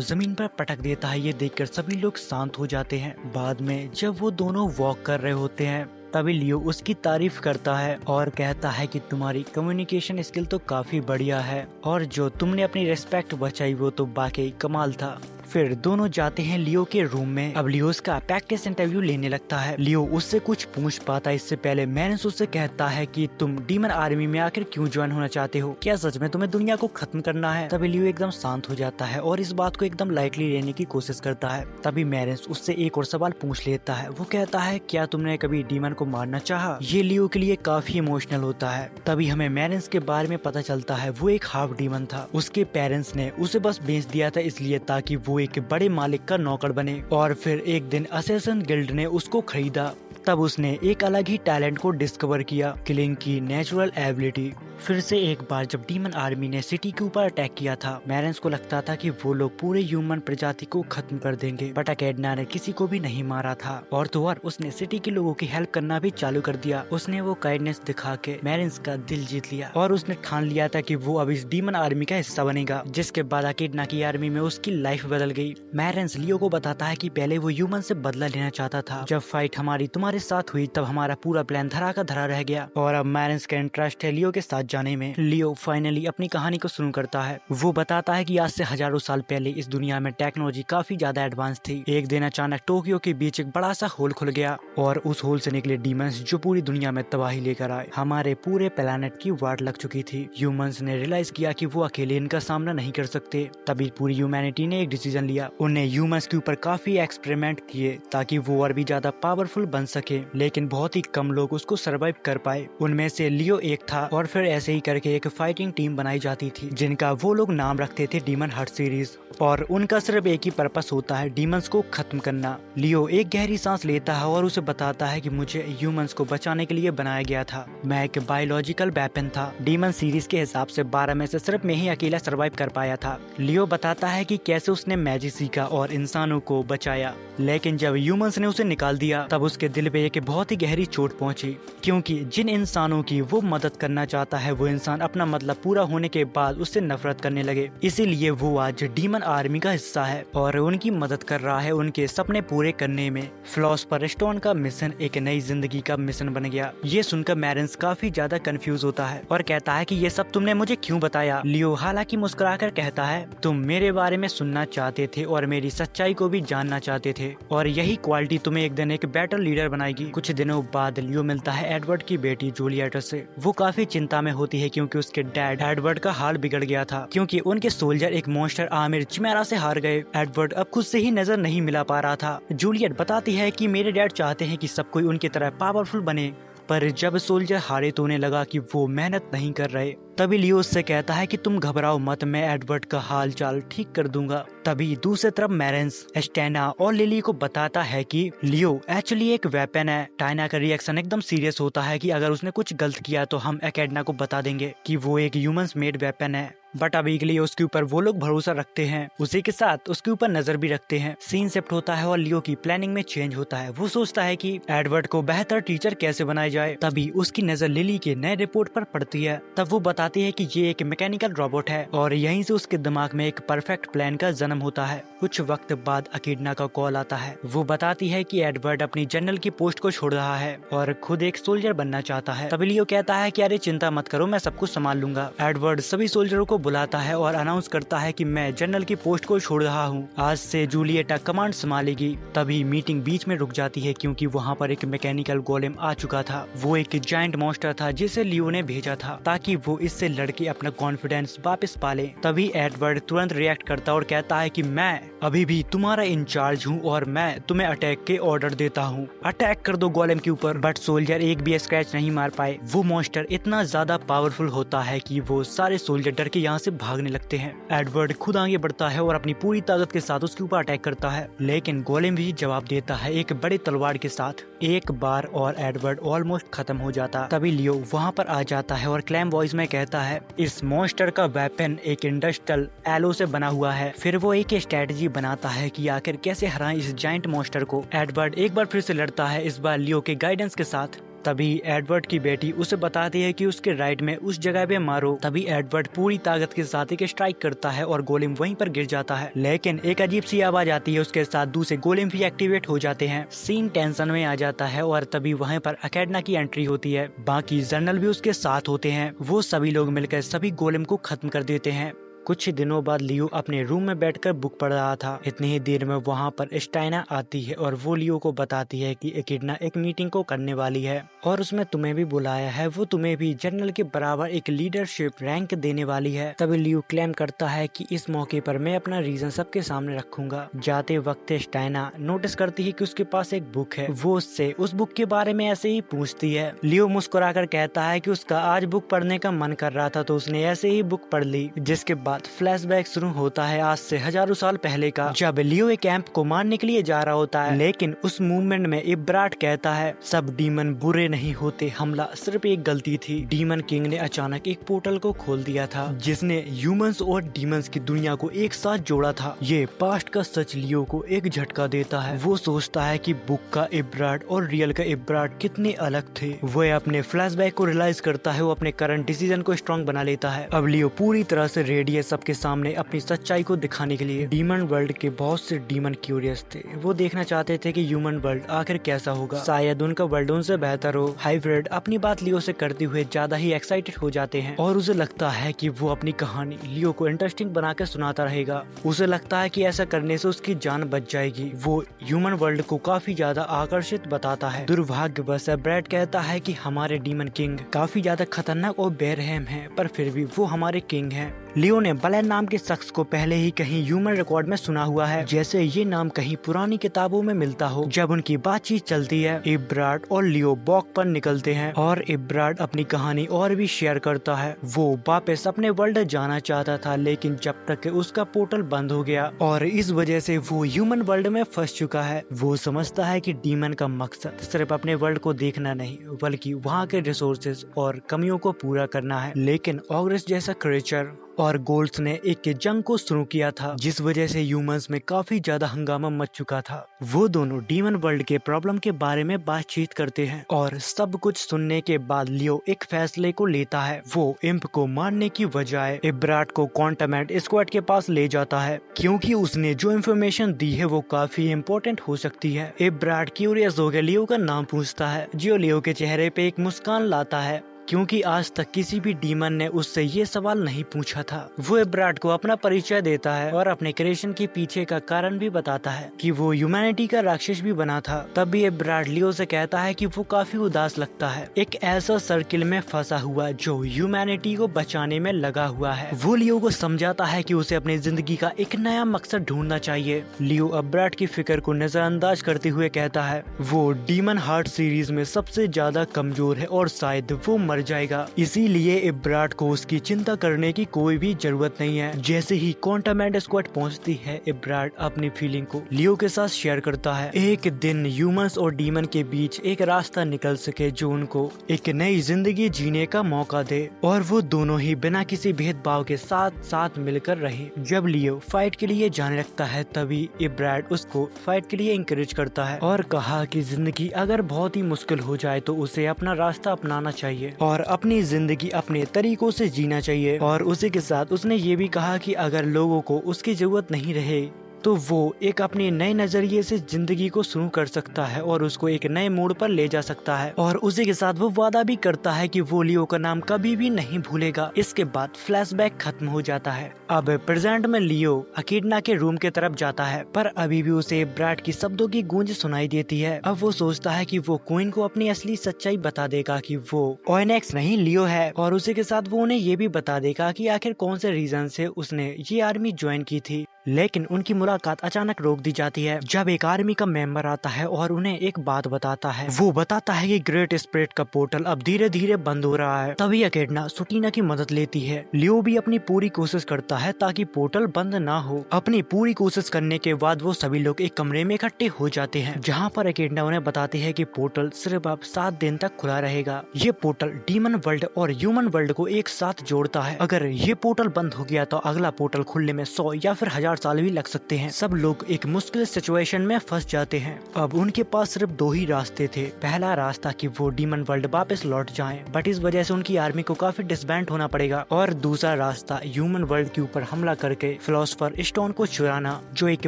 S1: जमीन पर पटक देता है। ये देखकर सभी लोग शांत हो जाते हैं। बाद में जब वो दोनों वॉक कर रहे होते हैं, तभी लियो उसकी तारीफ करता है और कहता है कि तुम्हारी कम्युनिकेशन स्किल तो काफी बढ़िया है और जो तुमने अपनी रिस्पेक्ट बचाई वो तो वाकई कमाल था। फिर दोनों जाते हैं लियो के रूम में। अब लियो उसका प्रैक्टिस इंटरव्यू लेने लगता है। लियो उससे कुछ पूछ पाता इससे पहले मैरेंस उससे कहता है कि तुम डीमन आर्मी में आकर क्यों ज्वाइन होना चाहते हो, क्या सच में तुम्हें दुनिया को खत्म करना है। तभी लियो एकदम शांत हो जाता है और इस बात को एकदम लाइटली लेने की कोशिश करता है। तभी मैरेंस उससे एक और सवाल पूछ लेता है। वो कहता है क्या तुमने कभी डीमन को मारना चाहा। ये लियो के लिए काफी इमोशनल होता है। तभी हमें मैरेंस के बारे में पता चलता है। वो एक हाफ डीमन था। उसके पेरेंट्स ने उसे बस बेच दिया था इसलिए ताकि वो एक बड़े मालिक का नौकर बने। और फिर एक दिन असैसिन गिल्ड ने उसको खरीदा। तब उसने एक अलग ही टैलेंट को डिस्कवर किया, किलिंग की नेचुरल एबिलिटी। फिर से एक बार जब डीमन आर्मी ने सिटी के ऊपर अटैक किया था, मैरेंस को लगता था कि वो लोग पूरे ह्यूमन प्रजाति को खत्म कर देंगे, बट अकेडना ने किसी को भी नहीं मारा था और तो और उसने सिटी के लोगों की हेल्प करना भी चालू कर दिया। उसने वो काइंडनेस दिखा के मैरेंस का दिल जीत लिया और उसने ठान लिया था कि वो अब इस डीमन आर्मी का हिस्सा बनेगा, जिसके बाद अकेडना की आर्मी में उसकी लाइफ बदल गई। मैरेंस लियो को बताता है कि पहले वो ह्यूमन से बदला लेना चाहता था, जब फाइट हमारी तुम्हारे साथ हुई तब हमारा पूरा प्लान धरा का धरा रह गया और अब मैरेंस का इंटरेस्ट है लियो के साथ जाने में। लियो फाइनली अपनी कहानी को शुरू करता है। वो बताता है कि आज से हजारों साल पहले इस दुनिया में टेक्नोलॉजी काफी ज्यादा एडवांस थी। एक दिन अचानक टोक्यो के बीच एक बड़ा सा होल खुल गया और उस होल से निकले डीमंस जो पूरी दुनिया में तबाही लेकर आए। हमारे पूरे प्लेनेट की वाट लग चुकी थी। ह्यूमंस ने रियलाइज किया कि वो अकेले इनका सामना नहीं कर सकते। तभी पूरी ह्यूमैनिटी ने एक डिसीजन लिया। उन्हें ह्यूमंस के ऊपर काफी एक्सपेरिमेंट किए ताकि वो और भी ज्यादा पावरफुल बन सके, लेकिन बहुत ही कम लोग उसको सर्वाइव कर पाए। उनमें से लियो एक था और फिर ऐसे ही करके एक फाइटिंग टीम बनाई जाती थी जिनका वो लोग नाम रखते थे डीमन हर्ट सीरीज और उनका सिर्फ एक ही पर्पस होता है, डीमंस को खत्म करना। लियो एक गहरी सांस लेता है और उसे बताता है कि मुझे ह्यूमंस को बचाने के लिए बनाया गया था। मैं एक बायोलॉजिकल वेपन था। डीमन सीरीज के हिसाब से 12 में से सिर्फ मैं ही अकेला सर्वाइव कर पाया था। लियो बताता है कि कैसे उसने मैजिक सीखा और इंसानों को बचाया, लेकिन जब ह्यूमंस ने उसे निकाल दिया तब उसके दिल पे एक बहुत ही गहरी चोट पहुंची, क्योंकि जिन इंसानों की वो मदद करना चाहता है वो इंसान अपना मतलब पूरा होने के बाद उससे नफरत करने लगे। इसीलिए वो आज डीमन आर्मी का हिस्सा है और उनकी मदद कर रहा है उनके सपने पूरे करने में। फिलॉसफर स्टोन का मिशन एक नई जिंदगी का मिशन बन गया। ये सुनकर मैरेंस काफी ज्यादा कंफ्यूज होता है और कहता है कि ये सब तुमने मुझे क्यों बताया। लियो हालांकि मुस्कुराकर कहता है तुम मेरे बारे में सुनना चाहते थे और मेरी सच्चाई को भी जानना चाहते थे और यही क्वालिटी तुम्हें एक दिन एक बेटर लीडर बनाएगी। कुछ दिनों बाद लियो मिलता है एडवर्ड की बेटी जूलियट से। वो काफी चिंता में होती है क्योंकि उसके डैड एडवर्ड का हाल बिगड़ गया था, क्योंकि उनके सोल्जर एक मॉन्स्टर आमिर चिमेरा से हार गए। एडवर्ड अब खुद से ही नजर नहीं मिला पा रहा था। जूलियट बताती है कि मेरे डैड चाहते हैं कि सब कोई उनकी तरह पावरफुल बने, पर जब सोल्जर हारे तो उन्हें लगा कि वो मेहनत नहीं कर रहे। तभी लियो उससे कहता है कि तुम घबराओ मत, मैं एडवर्ड का हाल चाल ठीक कर दूंगा। तभी दूसरी तरफ मैरेंस स्टेना और लिली को बताता है कि लियो एक्चुअली एक वेपन है। टाइना का रिएक्शन एकदम सीरियस होता है कि अगर उसने कुछ गलत किया तो हम एकेडना को बता देंगे कि वो एक ह्यूमंस मेड वेपन है, बट अभी के लिए उसके ऊपर वो लोग भरोसा रखते हैं। उसी के साथ उसके ऊपर नजर भी रखते हैं। सीन शिफ्ट होता है और लियो की प्लानिंग में चेंज होता है। वो सोचता है कि एडवर्ड को बेहतर टीचर कैसे बनाया जाए। तभी उसकी नजर लिली के नए रिपोर्ट पर पड़ती है। तब वो बताती है कि ये एक मैकेनिकल रोबोट है और यहीं से उसके दिमाग में एक परफेक्ट प्लान का जन्म होता है। कुछ वक्त बाद अकेडना का कॉल आता है। वो बताती है कि एडवर्ड अपनी जनरल की पोस्ट को छोड़ रहा है और खुद एक सोल्जर बनना चाहता है। तभी लियो कहता है कि अरे चिंता मत करो, मैं सब कुछ संभाल लूंगा। एडवर्ड सभी सोल्जरों को बुलाता है और अनाउंस करता है कि मैं जनरल की पोस्ट को छोड़ रहा हूँ, आज से जूलिएटा कमांड संभालेगी। तभी मीटिंग बीच में रुक जाती है क्योंकि वहाँ पर एक मैकेनिकल गोलेम आ चुका था। वो एक जायंट मॉन्स्टर था जिसे लियो ने भेजा था ताकि वो इससे लड़के अपना कॉन्फिडेंस वापस पाले। तभी एडवर्ड तुरंत रिएक्ट करता और कहता है कि मैं अभी भी तुम्हारा इंचार्ज हूँ और मैं तुम्हें अटैक के ऑर्डर देता हूँ, अटैक कर दो गोलेम के ऊपर। बट सोल्जर एक भी स्क्रैच नहीं मार पाए। वो मॉन्स्टर इतना ज्यादा पावरफुल होता है कि वो सारे सोल्जर डर के यहाँ से भागने लगते हैं। एडवर्ड खुद आगे बढ़ता है और अपनी पूरी ताकत के साथ उसके ऊपर अटैक करता है, लेकिन गोलेम भी जवाब देता है एक बड़े तलवार के साथ। एक बार और एडवर्ड ऑलमोस्ट खत्म हो जाता। तभी लियो वहाँ पर आ जाता है और क्लैम वॉइस में कहता है इस मॉन्स्टर का वेपन एक इंडस्ट्रियल एलो से बना हुआ है। फिर वो एक स्ट्रेटजी बनाता है कि आखिर कैसे हराएं इस जायंट मॉन्स्टर को। एडवर्ड एक बार फिर से लड़ता है, इस बार लियो के गाइडेंस के साथ। तभी एडवर्ड की बेटी उसे बताती है कि उसके राइट में उस जगह पे मारो। तभी एडवर्ड पूरी ताकत के साथ एक स्ट्राइक करता है और गोलेम वहीं पर गिर जाता है, लेकिन एक अजीब सी आवाज आती है। उसके साथ दूसरे गोलेम भी एक्टिवेट हो जाते हैं। सीन टेंशन में आ जाता है और तभी वहीं पर अकेडना की एंट्री होती है। बाकी जनरल भी उसके साथ होते हैं। वो सभी लोग मिलकर सभी गोलेम को खत्म कर देते हैं। कुछ दिनों बाद लियो अपने रूम में बैठकर बुक पढ़ रहा था। इतनी ही देर में वहाँ पर स्टाइना आती है और वो लियो को बताती है कि एकिडना एक मीटिंग को करने वाली है और उसमें तुम्हें भी बुलाया है। वो तुम्हें भी जनरल के बराबर एक लीडरशिप रैंक देने वाली है। तभी लियो क्लेम करता है कि इस मौके पर मैं अपना रीजन सबके सामने रखूंगा। जाते वक्त स्टाइना नोटिस करती है कि उसके पास एक बुक है। वो उससे उस बुक के बारे में ऐसे ही पूछती है। लियो मुस्कुराकर कहता है कि उसका आज बुक पढ़ने का मन कर रहा था तो उसने ऐसे ही बुक पढ़ ली। जिसके बाद फ्लैशबैक शुरू होता है आज से हजारों साल पहले का, जब लियो एक कैंप को मारने के लिए जा रहा होता है। लेकिन उस मूवमेंट में इब्राट कहता है सब डीमन बुरे नहीं होते, हमला सिर्फ एक गलती थी। डीमन किंग ने अचानक एक पोर्टल को खोल दिया था जिसने ह्यूमंस और डीमंस की दुनिया को एक साथ जोड़ा था। ये पास्ट का सच लियो को एक झटका देता है। वो सोचता है कि बुक का इब्राट और रियल का इब्राट कितने अलग थे। वह अपने फ्लैशबैक को रियलाइज करता है। वो अपने करंट डिसीजन को स्ट्रॉन्ग बना लेता है। अब लियो पूरी तरह से रेडी है सबके सामने अपनी सच्चाई को दिखाने के लिए। डीमन वर्ल्ड के बहुत से डीमन क्यूरियस थे। वो देखना चाहते थे कि ह्यूमन वर्ल्ड आखिर कैसा होगा, शायद उनका वर्ल्ड उनसे बेहतर हो। हाइब्रिड अपनी बात लियो से करते हुए ज्यादा ही एक्साइटेड हो जाते हैं और उसे लगता है कि वो अपनी कहानी लियो को इंटरेस्टिंग बना के सुनाता रहेगा। उसे लगता है कि ऐसा करने से उसकी जान बच जाएगी। वो ह्यूमन वर्ल्ड को काफी ज्यादा आकर्षित बताता है। दुर्भाग्यवश ब्रैड कहता है कि हमारे डीमन किंग काफी ज्यादा खतरनाक और बेरहम है, पर फिर भी वो हमारे किंग हैं। लियो ने बलेन नाम के शख्स को पहले ही कहीं ह्यूमन रिकॉर्ड में सुना हुआ है, जैसे ये नाम कहीं पुरानी किताबों में मिलता हो। जब उनकी बातचीत चलती है, इब्राट और लियो वॉक पर निकलते हैं और इब्राट अपनी कहानी और भी शेयर करता है। वो वापस अपने वर्ल्ड जाना चाहता था, लेकिन जब तक उसका पोर्टल बंद हो गया और इस वजह से वो ह्यूमन वर्ल्ड में फंस चुका है। वो समझता है कि डीमन का मकसद सिर्फ अपने वर्ल्ड को देखना नहीं, बल्कि वहाँ के रिसोर्सेज और कमियों को पूरा करना है। लेकिन ऑग्रस जैसा क्रिएचर और गोल्ड्स ने एक जंग को शुरू किया था, जिस वजह से ह्यूमंस में काफी ज्यादा हंगामा मच चुका था। वो दोनों डीमन वर्ल्ड के प्रॉब्लम के बारे में बातचीत करते हैं और सब कुछ सुनने के बाद लियो एक फैसले को लेता है। वो इम्प को मारने की बजाय इब्राट को क्वांटमेंट स्क्वाड के पास ले जाता है, क्योंकि उसने जो इन्फॉर्मेशन दी है वो काफी इम्पोर्टेंट हो सकती है। इब्राट क्यूरियस हो गया लियो का नाम पूछता है, जो लियो के चेहरे पे एक मुस्कान लाता है, क्योंकि आज तक किसी भी डीमन ने उससे ये सवाल नहीं पूछा था। वो इब्राट को अपना परिचय देता है और अपने क्रिएशन के पीछे का कारण भी बताता है कि वो ह्यूमैनिटी का राक्षस भी बना था। तब भी इब्राट लियो से कहता है कि वो काफी उदास लगता है, एक ऐसा सर्किल में फंसा हुआ जो ह्यूमैनिटी को बचाने में लगा हुआ है। वो लियो को समझाता है कि उसे अपनी जिंदगी का एक नया मकसद ढूंढना चाहिए। लियो इब्राट की फिक्र को नजरअंदाज करते हुए कहता है वो डीमन हार्ट सीरीज में सबसे ज्यादा कमजोर है और शायद वो मर जाएगा, इसीलिए इब्राट को उसकी चिंता करने की कोई भी जरूरत नहीं है। जैसे ही क्वांटमेंट स्क्वाड पहुंचती है, इब्राट अपनी फीलिंग को लियो के साथ शेयर करता है। एक दिन ह्यूमंस और डीमन के बीच एक रास्ता निकल सके जो उनको एक नई जिंदगी जीने का मौका दे और वो दोनों ही बिना किसी भेदभाव के साथ साथ मिलकर रहे। जब लियो फाइट के लिए जाने लगता है, तभी इब्राट उसको फाइट के लिए इंकरेज करता है और कहा कि जिंदगी अगर बहुत ही मुश्किल हो जाए तो उसे अपना रास्ता अपनाना चाहिए और अपनी जिंदगी अपने तरीकों से जीना चाहिए। और उसी के साथ उसने ये भी कहा कि अगर लोगों को उसकी जरूरत नहीं रहे तो वो एक अपने नए नजरिए से जिंदगी को शुरू कर सकता है और उसको एक नए मोड़ पर ले जा सकता है। और उसी के साथ वो वादा भी करता है कि वो लियो का नाम कभी भी नहीं भूलेगा। इसके बाद फ्लैशबैक खत्म हो जाता है। अब प्रेजेंट में लियो अकेडना के रूम के तरफ जाता है, पर अभी भी उसे ब्रैड की शब्दों की गूंज सुनाई देती है। अब वो सोचता है कि वो क्वीन को अपनी असली सच्चाई बता देगा कि वो ओएनएक्स नहीं लियो है, और उसी के साथ वो उन्हें ये भी बता देगा कि आखिर कौन से रीजन से उसने ये आर्मी ज्वाइन की थी। लेकिन उनकी मुलाकात अचानक रोक दी जाती है जब एक आर्मी का मेंबर आता है और उन्हें एक बात बताता है। वो बताता है कि ग्रेट स्पिरिट का पोर्टल अब धीरे धीरे बंद हो रहा है। तभी अकेडना सुटीना की मदद लेती है। लियो भी अपनी पूरी कोशिश करता है ताकि पोर्टल बंद ना हो। अपनी पूरी कोशिश करने के बाद वो सभी लोग एक कमरे में इकट्ठे हो जाते हैं, जहाँ पर अकेडना उन्हें बताती है कि पोर्टल सिर्फ अब 7 दिन तक खुला रहेगा। ये पोर्टल डीमन वर्ल्ड और ह्यूमन वर्ल्ड को एक साथ जोड़ता है। अगर ये पोर्टल बंद हो गया तो अगला पोर्टल खुलने में 100 या फिर 1000 साल भी लग सकते हैं। सब लोग एक मुश्किल सिचुएशन में फंस जाते हैं। अब उनके पास सिर्फ 2 ही रास्ते थे। पहला रास्ता कि वो डीमन वर्ल्ड वापस लौट जाएं, बट इस वजह से उनकी आर्मी को काफी डिसबैंड होना पड़ेगा। और दूसरा रास्ता ह्यूमन वर्ल्ड के ऊपर हमला करके फिलोसोफर स्टोन को चुराना, जो एक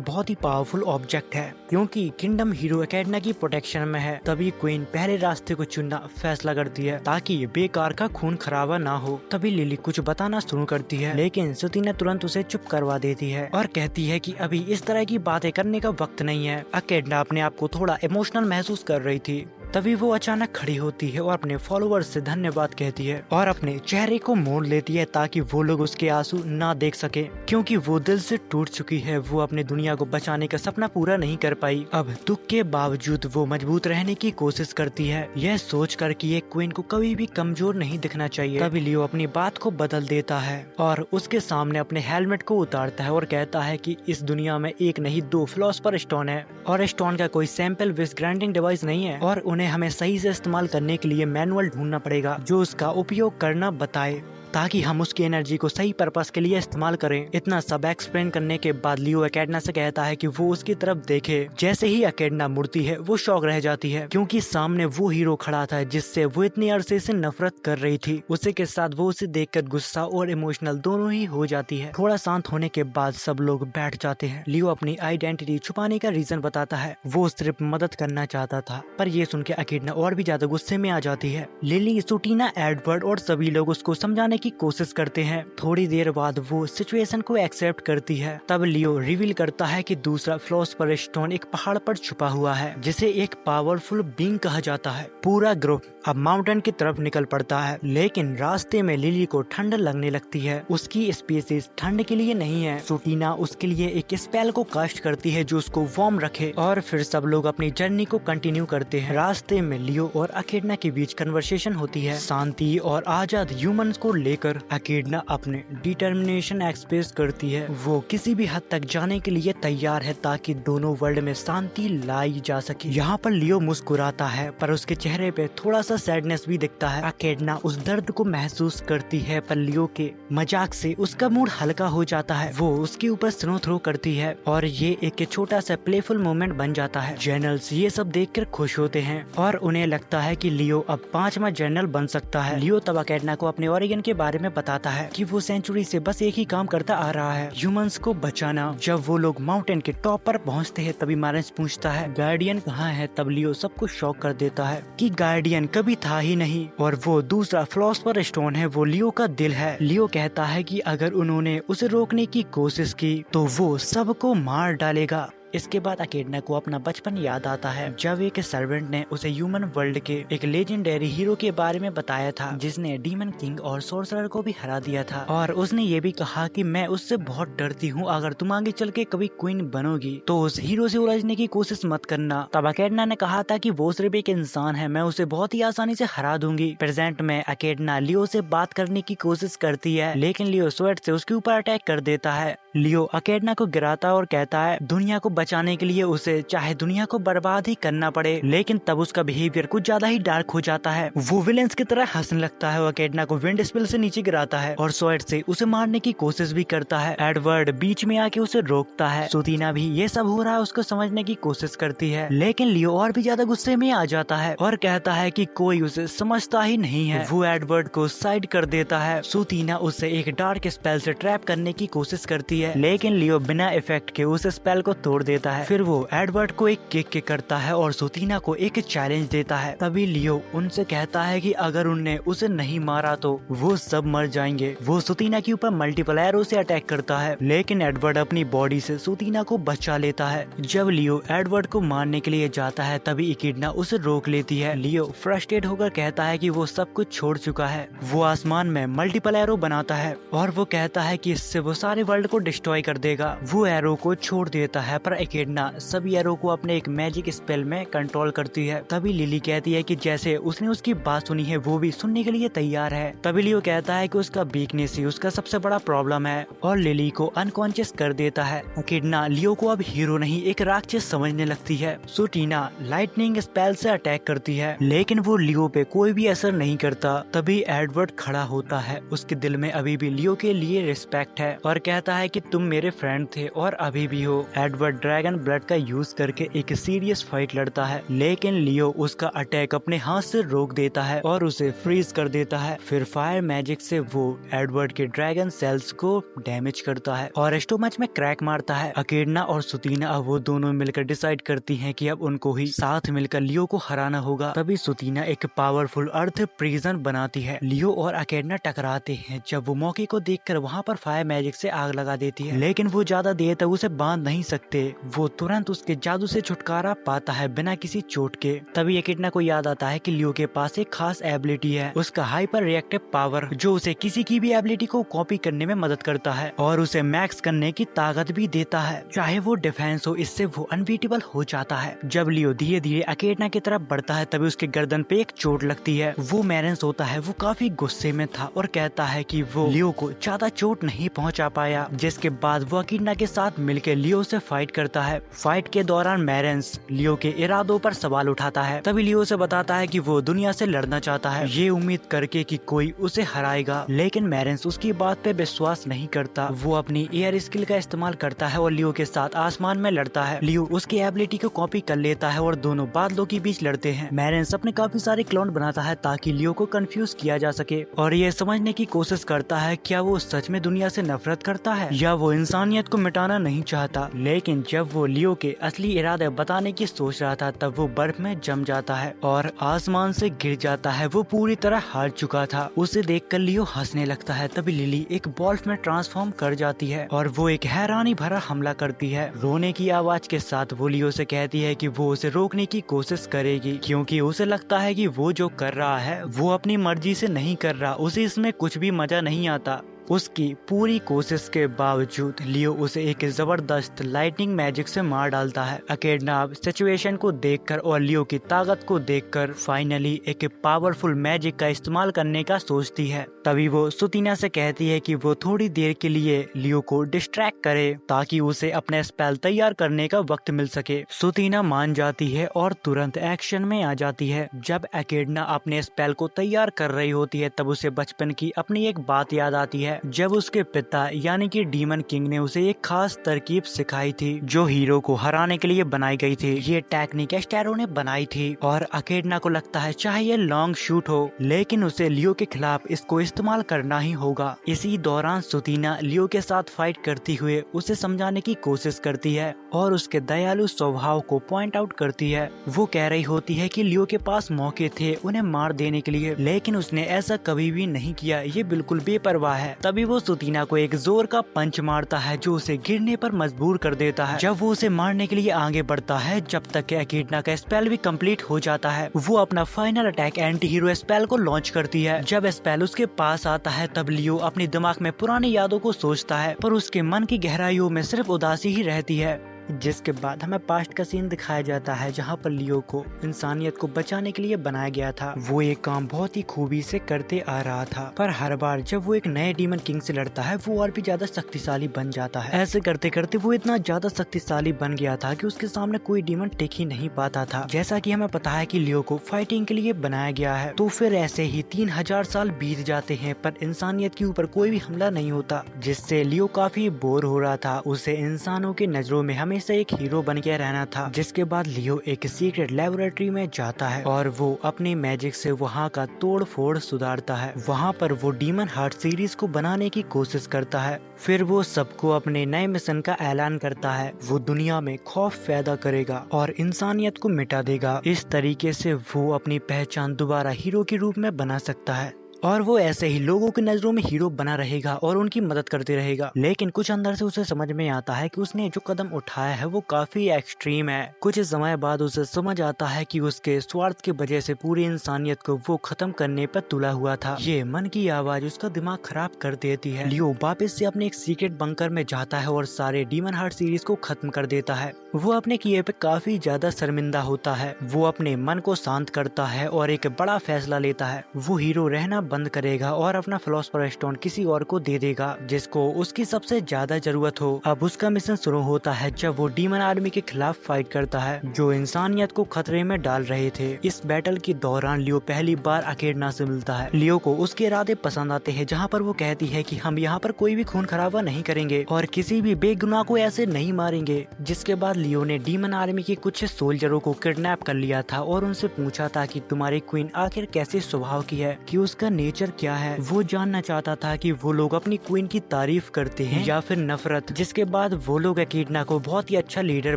S1: बहुत ही पावरफुल ऑब्जेक्ट है। क्योंकि किंगडम हीरो अकेडना की प्रोटेक्शन में है, तभी क्वीन पहले रास्ते को चुनना फैसला करती है ताकि ये बेकार का खून खराबा ना हो। तभी लिली कुछ बताना शुरू करती है, लेकिन सुटीना तुरंत उसे चुप करवा देती है और कहती है कि अभी इस तरह की बातें करने का वक्त नहीं है। अकेडना अपने आप को थोड़ा इमोशनल महसूस कर रही थी। तभी वो अचानक खड़ी होती है और अपने फॉलोअर्स से धन्यवाद कहती है और अपने चेहरे को मोड़ लेती है ताकि वो लोग उसके आंसू ना देख सके, क्योंकि वो दिल से टूट चुकी है। वो अपने दुनिया को बचाने का सपना पूरा नहीं कर पाई। अब दुख के बावजूद वो मजबूत रहने की कोशिश करती है, यह सोच कर कि एक क्वीन को कभी भी कमजोर नहीं दिखना चाहिए। तभी लियो अपनी बात को बदल देता है और उसके सामने अपने हेलमेट को उतारता है और कहता है कि इस दुनिया में एक नहीं 2 फिलोसोफर स्टोन है और स्टोन का कोई सैंपल विश ग्राइंडिंग डिवाइस नहीं है, और उन्हें हमें सही से इस्तेमाल करने के लिए मैनुअल ढूंढना पड़ेगा जो उसका उपयोग करना बताए, ताकि हम उसकी एनर्जी को सही पर्पस के लिए इस्तेमाल करें। इतना सब एक्सप्लेन करने के बाद लियो अकेडना से कहता है कि वो उसकी तरफ देखे। जैसे ही अकेडना मुड़ती है वो शॉक रह जाती है, क्योंकि सामने वो हीरो खड़ा था जिससे वो इतनी अरसे से नफरत कर रही थी। उसी के साथ वो उसे देखकर गुस्सा और इमोशनल दोनों ही हो जाती है। थोड़ा शांत होने के बाद सब लोग बैठ जाते हैं। लियो अपनी आइडेंटिटी छुपाने का रीजन बताता है। वो सिर्फ मदद करना चाहता था, पर ये सुन के अकेडना और भी ज्यादा गुस्से में आ जाती है। लिली, सुटीना, एडवर्ड और सभी लोग उसको समझाने की कोशिश करते हैं। थोड़ी देर बाद वो सिचुएशन को एक्सेप्ट करती है। तब लियो रिवील करता है कि दूसरा फिलोसोफर स्टोन एक पहाड़ पर छुपा हुआ है, जिसे एक पावरफुल बीइंग कहा जाता है। पूरा ग्रुप अब माउंटेन की तरफ निकल पड़ता है, लेकिन रास्ते में लिली को ठंड लगने लगती है। उसकी स्पीसीज ठंड के लिए नहीं है। सुटीना उसके लिए एक स्पेल को कास्ट करती है जो उसको वार्म रखे, और फिर सब लोग अपनी जर्नी को कंटिन्यू करते हैं। रास्ते में लियो और अकेडना के बीच कन्वर्सेशन होती है। शांति और आजाद ह्यूमंस को लेकर अकेडना अपने डिटर्मिनेशन एक्सप्रेस करती है। वो किसी भी हद तक जाने के लिए तैयार है ताकि दोनों वर्ल्ड में शांति लाई जा सके। यहाँ पर लियो मुस्कुराता है, पर उसके चेहरे पे थोड़ा सा सैडनेस भी दिखता है। अकेडना उस दर्द को महसूस करती है, पर लियो के मजाक से उसका मूड हल्का हो जाता है। वो उसके ऊपर स्नो थ्रो करती है और ये एक छोटा सा प्लेफुल मोमेंट बन जाता है। जर्नल्स ये सब देखकर खुश होते हैं और उन्हें लगता है कि लियो अब 5वां जर्नल बन सकता है। लियो तब अकेडना को अपने ओरिजिन के बारे में बताता है कि वो सेंचुरी से बस एक ही काम करता आ रहा है, ह्यूमंस को बचाना। जब वो लोग माउंटेन के टॉप पर पहुंचते हैं तभी मारेंस पूछता है गार्डियन कहाँ है। तब लियो सबको शॉक कर देता है कि गार्डियन कभी था ही नहीं, और वो दूसरा फिलोसोफर स्टोन है, वो लियो का दिल है। लियो कहता है कि अगर उन्होंने उसे रोकने की कोशिश की तो वो सबको मार डालेगा। इसके बाद अकेडना को अपना बचपन याद आता है, जब एक सर्वेंट ने उसे ह्यूमन वर्ल्ड के एक लेजेंडरी हीरो के बारे में बताया था जिसने डीमन किंग और सोर्सरर को भी हरा दिया था, और उसने ये भी कहा कि मैं उससे बहुत डरती हूँ, अगर तुम आगे चल के कभी क्वीन बनोगी तो उस हीरो से उलझने की कोशिश मत करना। तब अकेडना ने कहा था कि वो सिर्फ एक इंसान है, मैं उसे बहुत ही आसानी से हरा दूंगी। प्रेजेंट में अकेडना लियो से बात करने की कोशिश करती है, लेकिन लियो स्वेट से उसके ऊपर अटैक कर देता है। लियो अकेडना को गिराता और कहता है दुनिया को बचाने के लिए उसे चाहे दुनिया को बर्बाद ही करना पड़े, लेकिन तब उसका बिहेवियर कुछ ज्यादा ही डार्क हो जाता है। वो विलेंस की तरह हंसने लगता है और अकेडना को विंड स्पिल से नीचे गिराता है और स्वेट से उसे मारने की कोशिश भी करता है। एडवर्ड बीच में आके उसे रोकता है। सुटीना भी ये सब हो रहा है उसको समझने की कोशिश करती है, लेकिन लियो और भी ज्यादा गुस्से में आ जाता है और कहता है कि कोई उसे समझता ही नहीं है। वो एडवर्ड को साइड कर देता है। सुटीना उसे एक डार्क स्पेल से ट्रैप करने की कोशिश करती है, है, लेकिन लियो बिना इफेक्ट के उस स्पेल को तोड़ देता है। फिर वो एडवर्ड को एक किक करता है और सुतीना को एक चैलेंज देता है। तभी लियो उनसे कहता है कि अगर उनने उसे नहीं मारा तो वो सब मर जाएंगे। वो सुतीना के ऊपर मल्टीपल एरो से अटैक करता है, लेकिन एडवर्ड अपनी बॉडी से सुतीना को बचा लेता है। जब लियो एडवर्ड को मारने के लिए जाता है तभी इकिडना उसे रोक लेती है। लियो फ्रस्ट्रेट होकर कहता है कि वो सब कुछ छोड़ चुका है। वो आसमान में मल्टीपल एरो बनाता है और वो कहता है कि इससे वो सारे वर्ल्ड को डिस्ट्रॉय कर देगा। वो एरो को छोड़ देता है पर इकिडना सभी एरो को अपने एक मैजिक स्पेल में कंट्रोल करती है। तभी लिली कहती है कि जैसे उसने उसकी बात सुनी है वो भी सुनने के लिए तैयार है। तभी लियो कहता है कि उसका वीकनेस ही उसका सबसे बड़ा प्रॉब्लम है और लिली को अनकॉन्शियस कर देता है। इकिडना लियो को अब हीरो नहीं एक राक्षस समझने लगती है। सुटीना लाइटनिंग स्पेल से अटैक करती है, लेकिन वो लियो पे कोई भी असर नहीं करता। तभी एडवर्ड खड़ा होता है। उसके दिल में अभी भी लियो के लिए रिस्पेक्ट है और कहता है कि तुम मेरे फ्रेंड थे और अभी भी हो। एडवर्ड ड्रैगन ब्लड का यूज करके एक सीरियस फाइट लड़ता है, लेकिन लियो उसका अटैक अपने हाथ से रोक देता है और उसे फ्रीज कर देता है। फिर फायर मैजिक से वो एडवर्ड के ड्रैगन सेल्स को डैमेज करता है और स्टोमच में क्रैक मारता है। इकिडना और सुतीना अब वो दोनों मिलकर डिसाइड करती हैं कि अब उनको ही साथ मिलकर लियो को हराना होगा। तभी सुतीना एक पावरफुल अर्थ प्रिजन बनाती है। लियो और इकिडना टकराते हैं। जब वो मौके को देखकर वहाँ पर फायर मैजिक से आग लगा देती है, लेकिन वो ज्यादा देर तक उसे बांध नहीं सकते। वो तुरंत उसके जादू से छुटकारा पाता है बिना किसी चोट के। तभी इकिडना को याद आता है कि लियो के पास एक खास एबिलिटी है, उसका हाइपर रिएक्टिव पावर, जो उसे किसी की भी एबिलिटी को कॉपी करने में मदद करता है और उसे मैक्स करने की ताकत भी देता है। चाहे वो डिफेंस हो, इससे वो अनबीटेबल हो जाता है। जब लियो धीरे धीरे इकिडना की तरफ बढ़ता है तभी उसके गर्दन पे एक चोट लगती है। वो मैरेंस होता है, वो काफी गुस्से में था और कहता है कि वो लियो को ज्यादा चोट नहीं पहुंचा पाया, जिसके बाद वो इकिडना के साथ मिलकर लियो से फाइट करता है। फाइट के दौरान मैरेंस लियो के इरादों पर सवाल उठाता है। तभी लियो से बताता है कि वो दुनिया से लड़ना चाहता है, ये उम्मीद करके कि कोई उसे हराएगा, लेकिन मैरेंस उसकी बात पे विश्वास नहीं करता। वो अपनी एयर स्किल का इस्तेमाल करता है और लियो के साथ आसमान में लड़ता है। लियो उसकी एबिलिटी को कॉपी कर लेता है और दोनों बादलों के बीच लड़ते हैं। मैरेंस अपने काफी सारे क्लोन बनाता है ताकि लियो को कंफ्यूज किया जा सके और ये समझने की कोशिश करता है क्या वो सच में दुनिया से नफरत करता है या वो इंसानियत को मिटाना नहीं चाहता। लेकिन जब वो लियो के असली इरादे बताने की सोच रहा था तब वो बर्फ में जम जाता है और आसमान से गिर जाता है। वो पूरी तरह हार चुका था। उसे देखकर लियो हंसने लगता है। तभी लिली एक बॉल्फ में ट्रांसफॉर्म कर जाती है और वो एक हैरानी भरा हमला करती है। रोने की आवाज के साथ वो लियो से कहती है कि वो उसे रोकने की कोशिश करेगी, क्योंकि उसे लगता है कि वो जो कर रहा है वो अपनी मर्जी से नहीं कर रहा, उसे इसमें कुछ भी मजा नहीं आता। उसकी पूरी कोशिश के बावजूद लियो उसे एक जबरदस्त लाइटनिंग मैजिक से मार डालता है। इकिडना सिचुएशन को देखकर और लियो की ताकत को देखकर फाइनली एक पावरफुल मैजिक का इस्तेमाल करने का सोचती है। तभी वो सुतीना से कहती है कि वो थोड़ी देर के लिए लियो को डिस्ट्रैक्ट करे ताकि उसे अपने स्पेल तैयार करने का वक्त मिल सके। सुतीना मान जाती है और तुरंत एक्शन में आ जाती है। जब इकिडना अपने स्पेल को तैयार कर रही होती है तब उसे बचपन की अपनी एक बात याद आती है, जब उसके पिता यानी कि डीमन किंग ने उसे एक खास तरकीब सिखाई थी जो हीरो को हराने के लिए बनाई गई थी। ये टेक्निक एस्टेरो ने बनाई थी और इकिडना को लगता है चाहे ये लॉन्ग शूट हो लेकिन उसे लियो के खिलाफ इसको इस्तेमाल करना ही होगा। इसी दौरान सुतीना लियो के साथ फाइट करती हुए उसे समझाने की कोशिश करती है और उसके दयालु स्वभाव को पॉइंट आउट करती है। वो कह रही होती है कि लियो के पास मौके थे उन्हें मार देने के लिए, लेकिन उसने ऐसा कभी भी नहीं किया, ये बिल्कुल बेपरवाह है। तभी वो सुतीना को एक जोर का पंच मारता है जो उसे गिरने पर मजबूर कर देता है। जब वो उसे मारने के लिए आगे बढ़ता है जब तक इकिडना का स्पेल भी कंप्लीट हो जाता है, वो अपना final attack anti hero spell को लॉन्च करती है। जब स्पेल उसके पास आता है तब लियो अपने दिमाग में पुरानी यादों को सोचता है पर उसके मन की गहराइयों में सिर्फ उदासी ही रहती है। जिसके बाद हमें पास्ट का सीन दिखाया जाता है जहाँ पर लियो को इंसानियत को बचाने के लिए बनाया गया था। वो एक काम बहुत ही खूबी से करते आ रहा था, पर हर बार जब वो एक नए डीमन किंग से लड़ता है वो और भी ज्यादा शक्तिशाली बन जाता है। ऐसे करते करते वो इतना ज्यादा शक्तिशाली बन गया था कि उसके सामने कोई डीमन टिक ही नहीं पाता था। जैसा कि हमें पता है कि लियो को फाइटिंग के लिए बनाया गया है, तो फिर ऐसे ही 3000 साल बीत जाते हैं पर इंसानियत के ऊपर कोई भी हमला नहीं होता, जिससे लियो काफी बोर हो रहा था। उसे इंसानों की नजरों में हमेशा हमेशा एक हीरो बन के रहना था। जिसके बाद लियो एक सीक्रेट लेबोरेटरी में जाता है और वो अपनी मैजिक से वहाँ का तोड़ फोड़ सुधारता है। वहाँ पर वो डीमन हार्ट सीरीज को बनाने की कोशिश करता है। फिर वो सबको अपने नए मिशन का ऐलान करता है। वो दुनिया में खौफ पैदा करेगा और इंसानियत को मिटा देगा। इस तरीके से वो अपनी पहचान दोबारा हीरो के रूप में बना सकता है और वो ऐसे ही लोगों की नजरों में हीरो बना रहेगा और उनकी मदद करते रहेगा। लेकिन कुछ अंदर से उसे समझ में आता है कि उसने जो कदम उठाया है वो काफी एक्सट्रीम है। कुछ समय बाद उसे समझ आता है कि उसके स्वार्थ की वजह से पूरी इंसानियत को वो खत्म करने पर तुला हुआ था। ये मन की आवाज उसका दिमाग खराब कर देती है। लियो वापस से अपने एक सीक्रेट बंकर में जाता है और सारे डीमन हार्ट सीरीज को खत्म कर देता है। वो अपने किए पे काफी ज्यादा शर्मिंदा होता है। वो अपने मन को शांत करता है और एक बड़ा फैसला लेता है। वो हीरो रहना बंद करेगा और अपना फिलॉसफर स्टोन किसी और को दे देगा जिसको उसकी सबसे ज्यादा जरूरत हो। अब उसका मिशन शुरू होता है जब वो डीमन आर्मी के खिलाफ फाइट करता है जो इंसानियत को खतरे में डाल रहे थे। इस बैटल के दौरान लियो पहली बार अकेडना से मिलता है। लियो को उसके इरादे पसंद आते हैं, जहाँ पर वो कहती है कि हम यहाँ पर कोई भी खून खराबा नहीं करेंगे और किसी भी बेगुनाह को ऐसे नहीं मारेंगे। जिसके बाद लियो ने डीमन आर्मी के कुछ सोल्जरों को किडनैप कर लिया था और उनसे पूछा था कि तुम्हारी क्वीन आखिर कैसे स्वभाव की है, कि उसका नेचर क्या है। वो जानना चाहता था कि वो लोग अपनी क्वीन की तारीफ करते हैं या फिर नफरत। जिसके बाद वो लोग एकिडना को बहुत ही अच्छा लीडर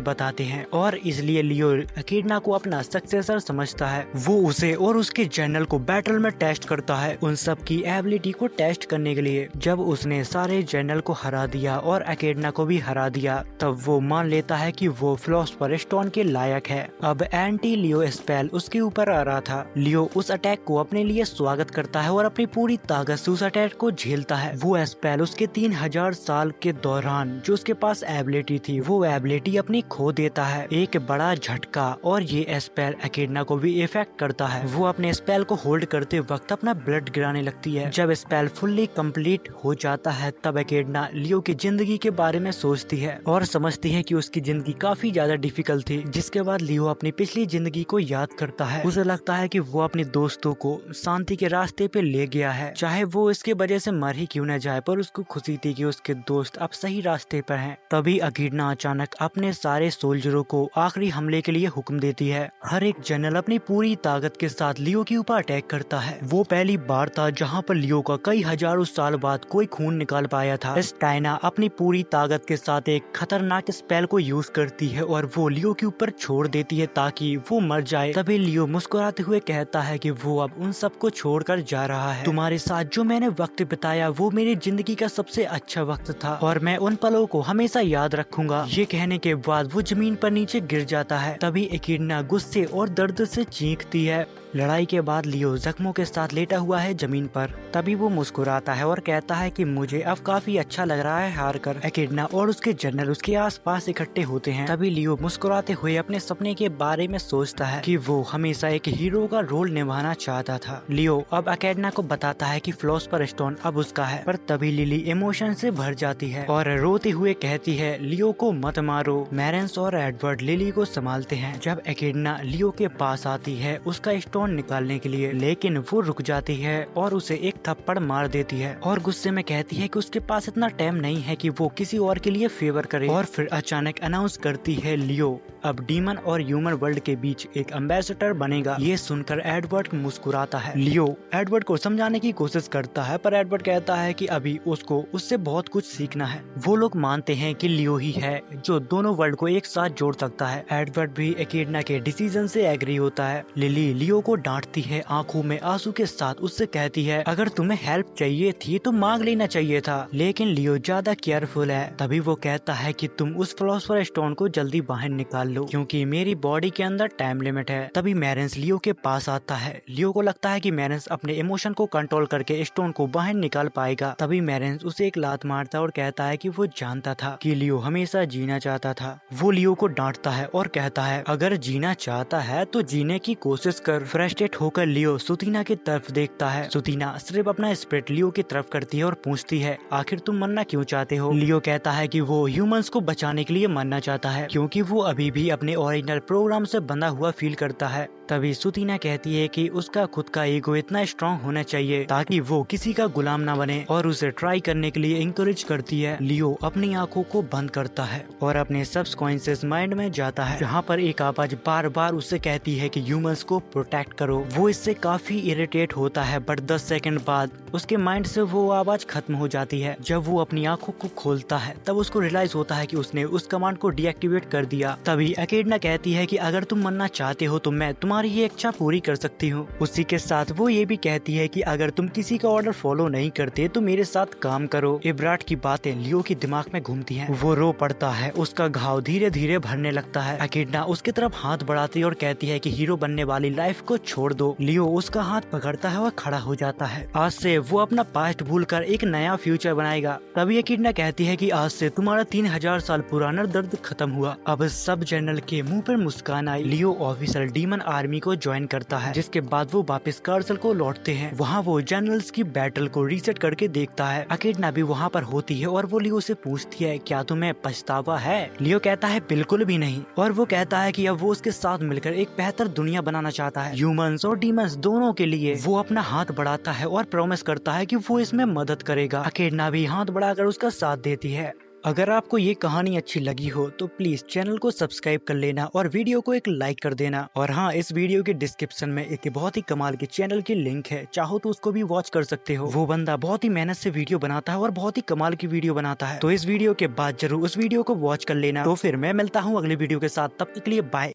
S1: बताते हैं और इसलिए लियो एकिडना को अपना सक्सेसर समझता है। वो उसे और उसके जनरल को बैटल में टेस्ट करता है उन सब की एबिलिटी को टेस्ट करने के लिए। जब उसने सारे जनरल को हरा दिया और एकिडना को भी हरा दिया तब वो मान लेता है कि वो फिलॉसफर स्टोन के लायक है। अब एंटी लियो स्पेल उसके ऊपर आ रहा था। लियो उस अटैक को अपने लिए स्वागत करता है और अपनी पूरी ताकत से उस अटैक को झेलता है। वो स्पेल उसके 3000 साल के दौरान जो उसके पास एबिलिटी थी वो एबिलिटी अपनी खो देता है। एक बड़ा झटका और ये स्पेल एकिडना को भी इफेक्ट करता है। वो अपने स्पेल को होल्ड करते वक्त अपना ब्लड गिराने लगती है। जब स्पेल फुल्ली कंप्लीट हो जाता है तब एकिडना लियो की जिंदगी के बारे में सोचती है और समझती है कि उसकी जिंदगी काफी ज्यादा डिफिकल्ट थी। जिसके बाद लियो अपनी पिछली जिंदगी को याद करता है। उसे लगता है कि वो अपने दोस्तों को शांति के रास्ते पे ले गया है, चाहे वो इसके वजह से मर ही क्यों न जाए, पर उसको खुशी थी कि उसके दोस्त अब सही रास्ते पर हैं। तभी एकिडना अचानक अपने सारे सोल्जरों को आखिरी हमले के लिए हुक्म देती है। हर एक जनरल अपनी पूरी ताकत के साथ लियो के ऊपर अटैक करता है। वो पहली बार था जहाँ पर लियो का कई हजारों साल बाद कोई खून निकाल पाया था। स्टाइना अपनी पूरी ताकत के साथ एक खतरनाक स्पेल को यूज करती है और वो लियो के ऊपर छोड़ देती है ताकि वो मर जाए। तभी लियो मुस्कुराते हुए कहता है कि वो अब उन सबको छोड़कर जा रहा है। तुम्हारे साथ जो मैंने वक्त बिताया वो मेरी जिंदगी का सबसे अच्छा वक्त था और मैं उन पलों को हमेशा याद रखूंगा। ये कहने के बाद वो जमीन पर नीचे गिर जाता है। तभी एकिडना गुस्से और दर्द से चीखती है। लड़ाई के बाद लियो जख्मों के साथ लेटा हुआ है जमीन पर। तभी वो मुस्कुराता है और कहता है कि मुझे अब काफी अच्छा लग रहा है हार कर। एकिडना और उसके जनरल उसके आसपास इकट्ठे होते हैं। तभी लियो मुस्कुराते हुए अपने सपने के बारे में सोचता है कि वो हमेशा एक हीरो का रोल निभाना चाहता था। लियो अब एकिडना को बताता है कि फिलॉसफर स्टोन अब उसका है, पर तभी लिली इमोशन से भर जाती है और रोते हुए कहती है लियो को मत मारो। मैरेंस और एडवर्ड लिली को संभालते हैं। जब एकिडना लियो के पास आती है उसका स्टोन निकालने के लिए, लेकिन वो रुक जाती है और उसे एक थप्पड़ मार देती है और गुस्से में कहती है कि उसके पास इतना टाइम नहीं है कि वो किसी और के लिए फेवर करे। और फिर अचानक अनाउंस करती है लियो अब डीमन और ह्यूमन वर्ल्ड के बीच एक एम्बेसडर बनेगा। ये सुनकर एडवर्ड मुस्कुराता है। लियो एडवर्ड को समझाने की कोशिश करता है पर एडवर्ड कहता है कि अभी उसको उससे बहुत कुछ सीखना है। वो लोग मानते हैं कि लियो ही है जो दोनों वर्ल्ड को एक साथ जोड़ सकता है। एडवर्ड भी एकिडना के डिसीजन से एग्री होता है। लिली लियो को डांटती है, आंखों में आंसू के साथ उससे कहती है अगर तुम्हें हेल्प चाहिए थी तो मांग लेना चाहिए था, लेकिन लियो ज्यादा केयरफुल है। तभी वो कहता है कि तुम उस फिलॉसफर स्टोन को जल्दी बाहर निकाल लो क्योंकि मेरी बॉडी के अंदर टाइम लिमिट है। तभी मैरेंस लियो के पास आता है। लियो को लगता है कि मैरेंस अपने इमोशन को कंट्रोल करके स्टोन को बाहर निकाल पाएगा। तभी मैरेंस उसे एक लात मारता है और कहता है कि वो जानता था कि लियो हमेशा जीना चाहता था। वो लियो को डांटता है और कहता है अगर जीना चाहता है तो जीने की कोशिश कर। फ्रस्ट्रेट होकर लियो सुतीना की तरफ देखता है। सुतीना सिर्फ अपना स्पिरिट लियो की तरफ करती है और पूछती है आखिर तुम मरना क्यों चाहते हो। लियो कहता है कि वो ह्यूमंस को बचाने के लिए मरना चाहता है क्योंकि वो अभी भी अपने ओरिजिनल प्रोग्राम से बंधा हुआ फील करता है। तभी सुतीना कहती है कि उसका खुद का ईगो इतना स्ट्रांग होना चाहिए ताकि वो किसी का गुलाम ना बने, और उसे ट्राई करने के लिए इंकरेज करती है। लियो अपनी आंखों को बंद करता है और अपने सबकॉन्शियस माइंड में जाता है, जहाँ पर एक आवाज बार बार उससे कहती है कि ह्यूमंस को प्रोटेक्ट करो। वो इससे काफी इरिटेट होता है, बट 10 सेकंड बाद उसके माइंड से वो आवाज खत्म हो जाती है। जब वो अपनी आंखों को खोलता है तब उसको रियलाइज होता है कि उसने उस कमांड को डीएक्टिवेट कर दिया। तभी एकेडना कहती है कि अगर तुम मरना चाहते हो तो मैं तुम्हारी ये इच्छा पूरी कर सकती हूँ। उसी के साथ वो ये भी कहती है कि अगर तुम किसी का ऑर्डर फॉलो नहीं करते तो मेरे साथ काम करो। इब्राट की बातें लियो के दिमाग में घूमती हैं। वो रो पड़ता है, उसका घाव धीरे धीरे भरने लगता है। एकेडना उसकी तरफ हाथ बढ़ाती है और कहती है कि हीरो बनने वाली लाइफ को छोड़ दो। लियो उसका हाथ पकड़ता है और खड़ा हो जाता है। आज से वो अपना पास्ट भूलकर एक नया फ्यूचर बनाएगा। तभी एकेडना कहती है कि आज से तुम्हारा 3000 साल पुराना दर्द खत्म हुआ। अब सब जनरल के मुंह पर मुस्कान आई। लियो ऑफिसर डीमन आर्मी को ज्वाइन करता है, जिसके बाद वो वापस कार्सल को लौटते हैं। वहाँ वो जनरल्स की बैटल को रीसेट करके देखता है। एकेडना भी वहाँ पर होती है और वो लियो से पूछती है, क्या तुम्हें पछतावा है? लियो कहता है बिल्कुल भी नहीं, और वो कहता है कि अब वो उसके साथ मिलकर एक बेहतर दुनिया बनाना चाहता है, ह्यूमंस और डीमंस दोनों के लिए। वो अपना हाथ बढ़ाता है और प्रॉमिस करता है कि वो इसमें मदद करेगा। एकेडना भी हाथ बढ़ाकर उसका साथ देती है। अगर आपको ये कहानी अच्छी लगी हो तो प्लीज चैनल को सब्सक्राइब कर लेना और वीडियो को एक लाइक कर देना। और हाँ, इस वीडियो के डिस्क्रिप्शन में एक बहुत ही कमाल के चैनल की लिंक है, चाहो तो उसको भी वॉच कर सकते हो। वो बंदा बहुत ही मेहनत से वीडियो बनाता है और बहुत ही कमाल की वीडियो बनाता है। तो इस वीडियो के बाद जरूर उस वीडियो को वॉच कर लेना। तो फिर मैं मिलता हूँ अगली वीडियो के साथ, तब तक के लिए बाय।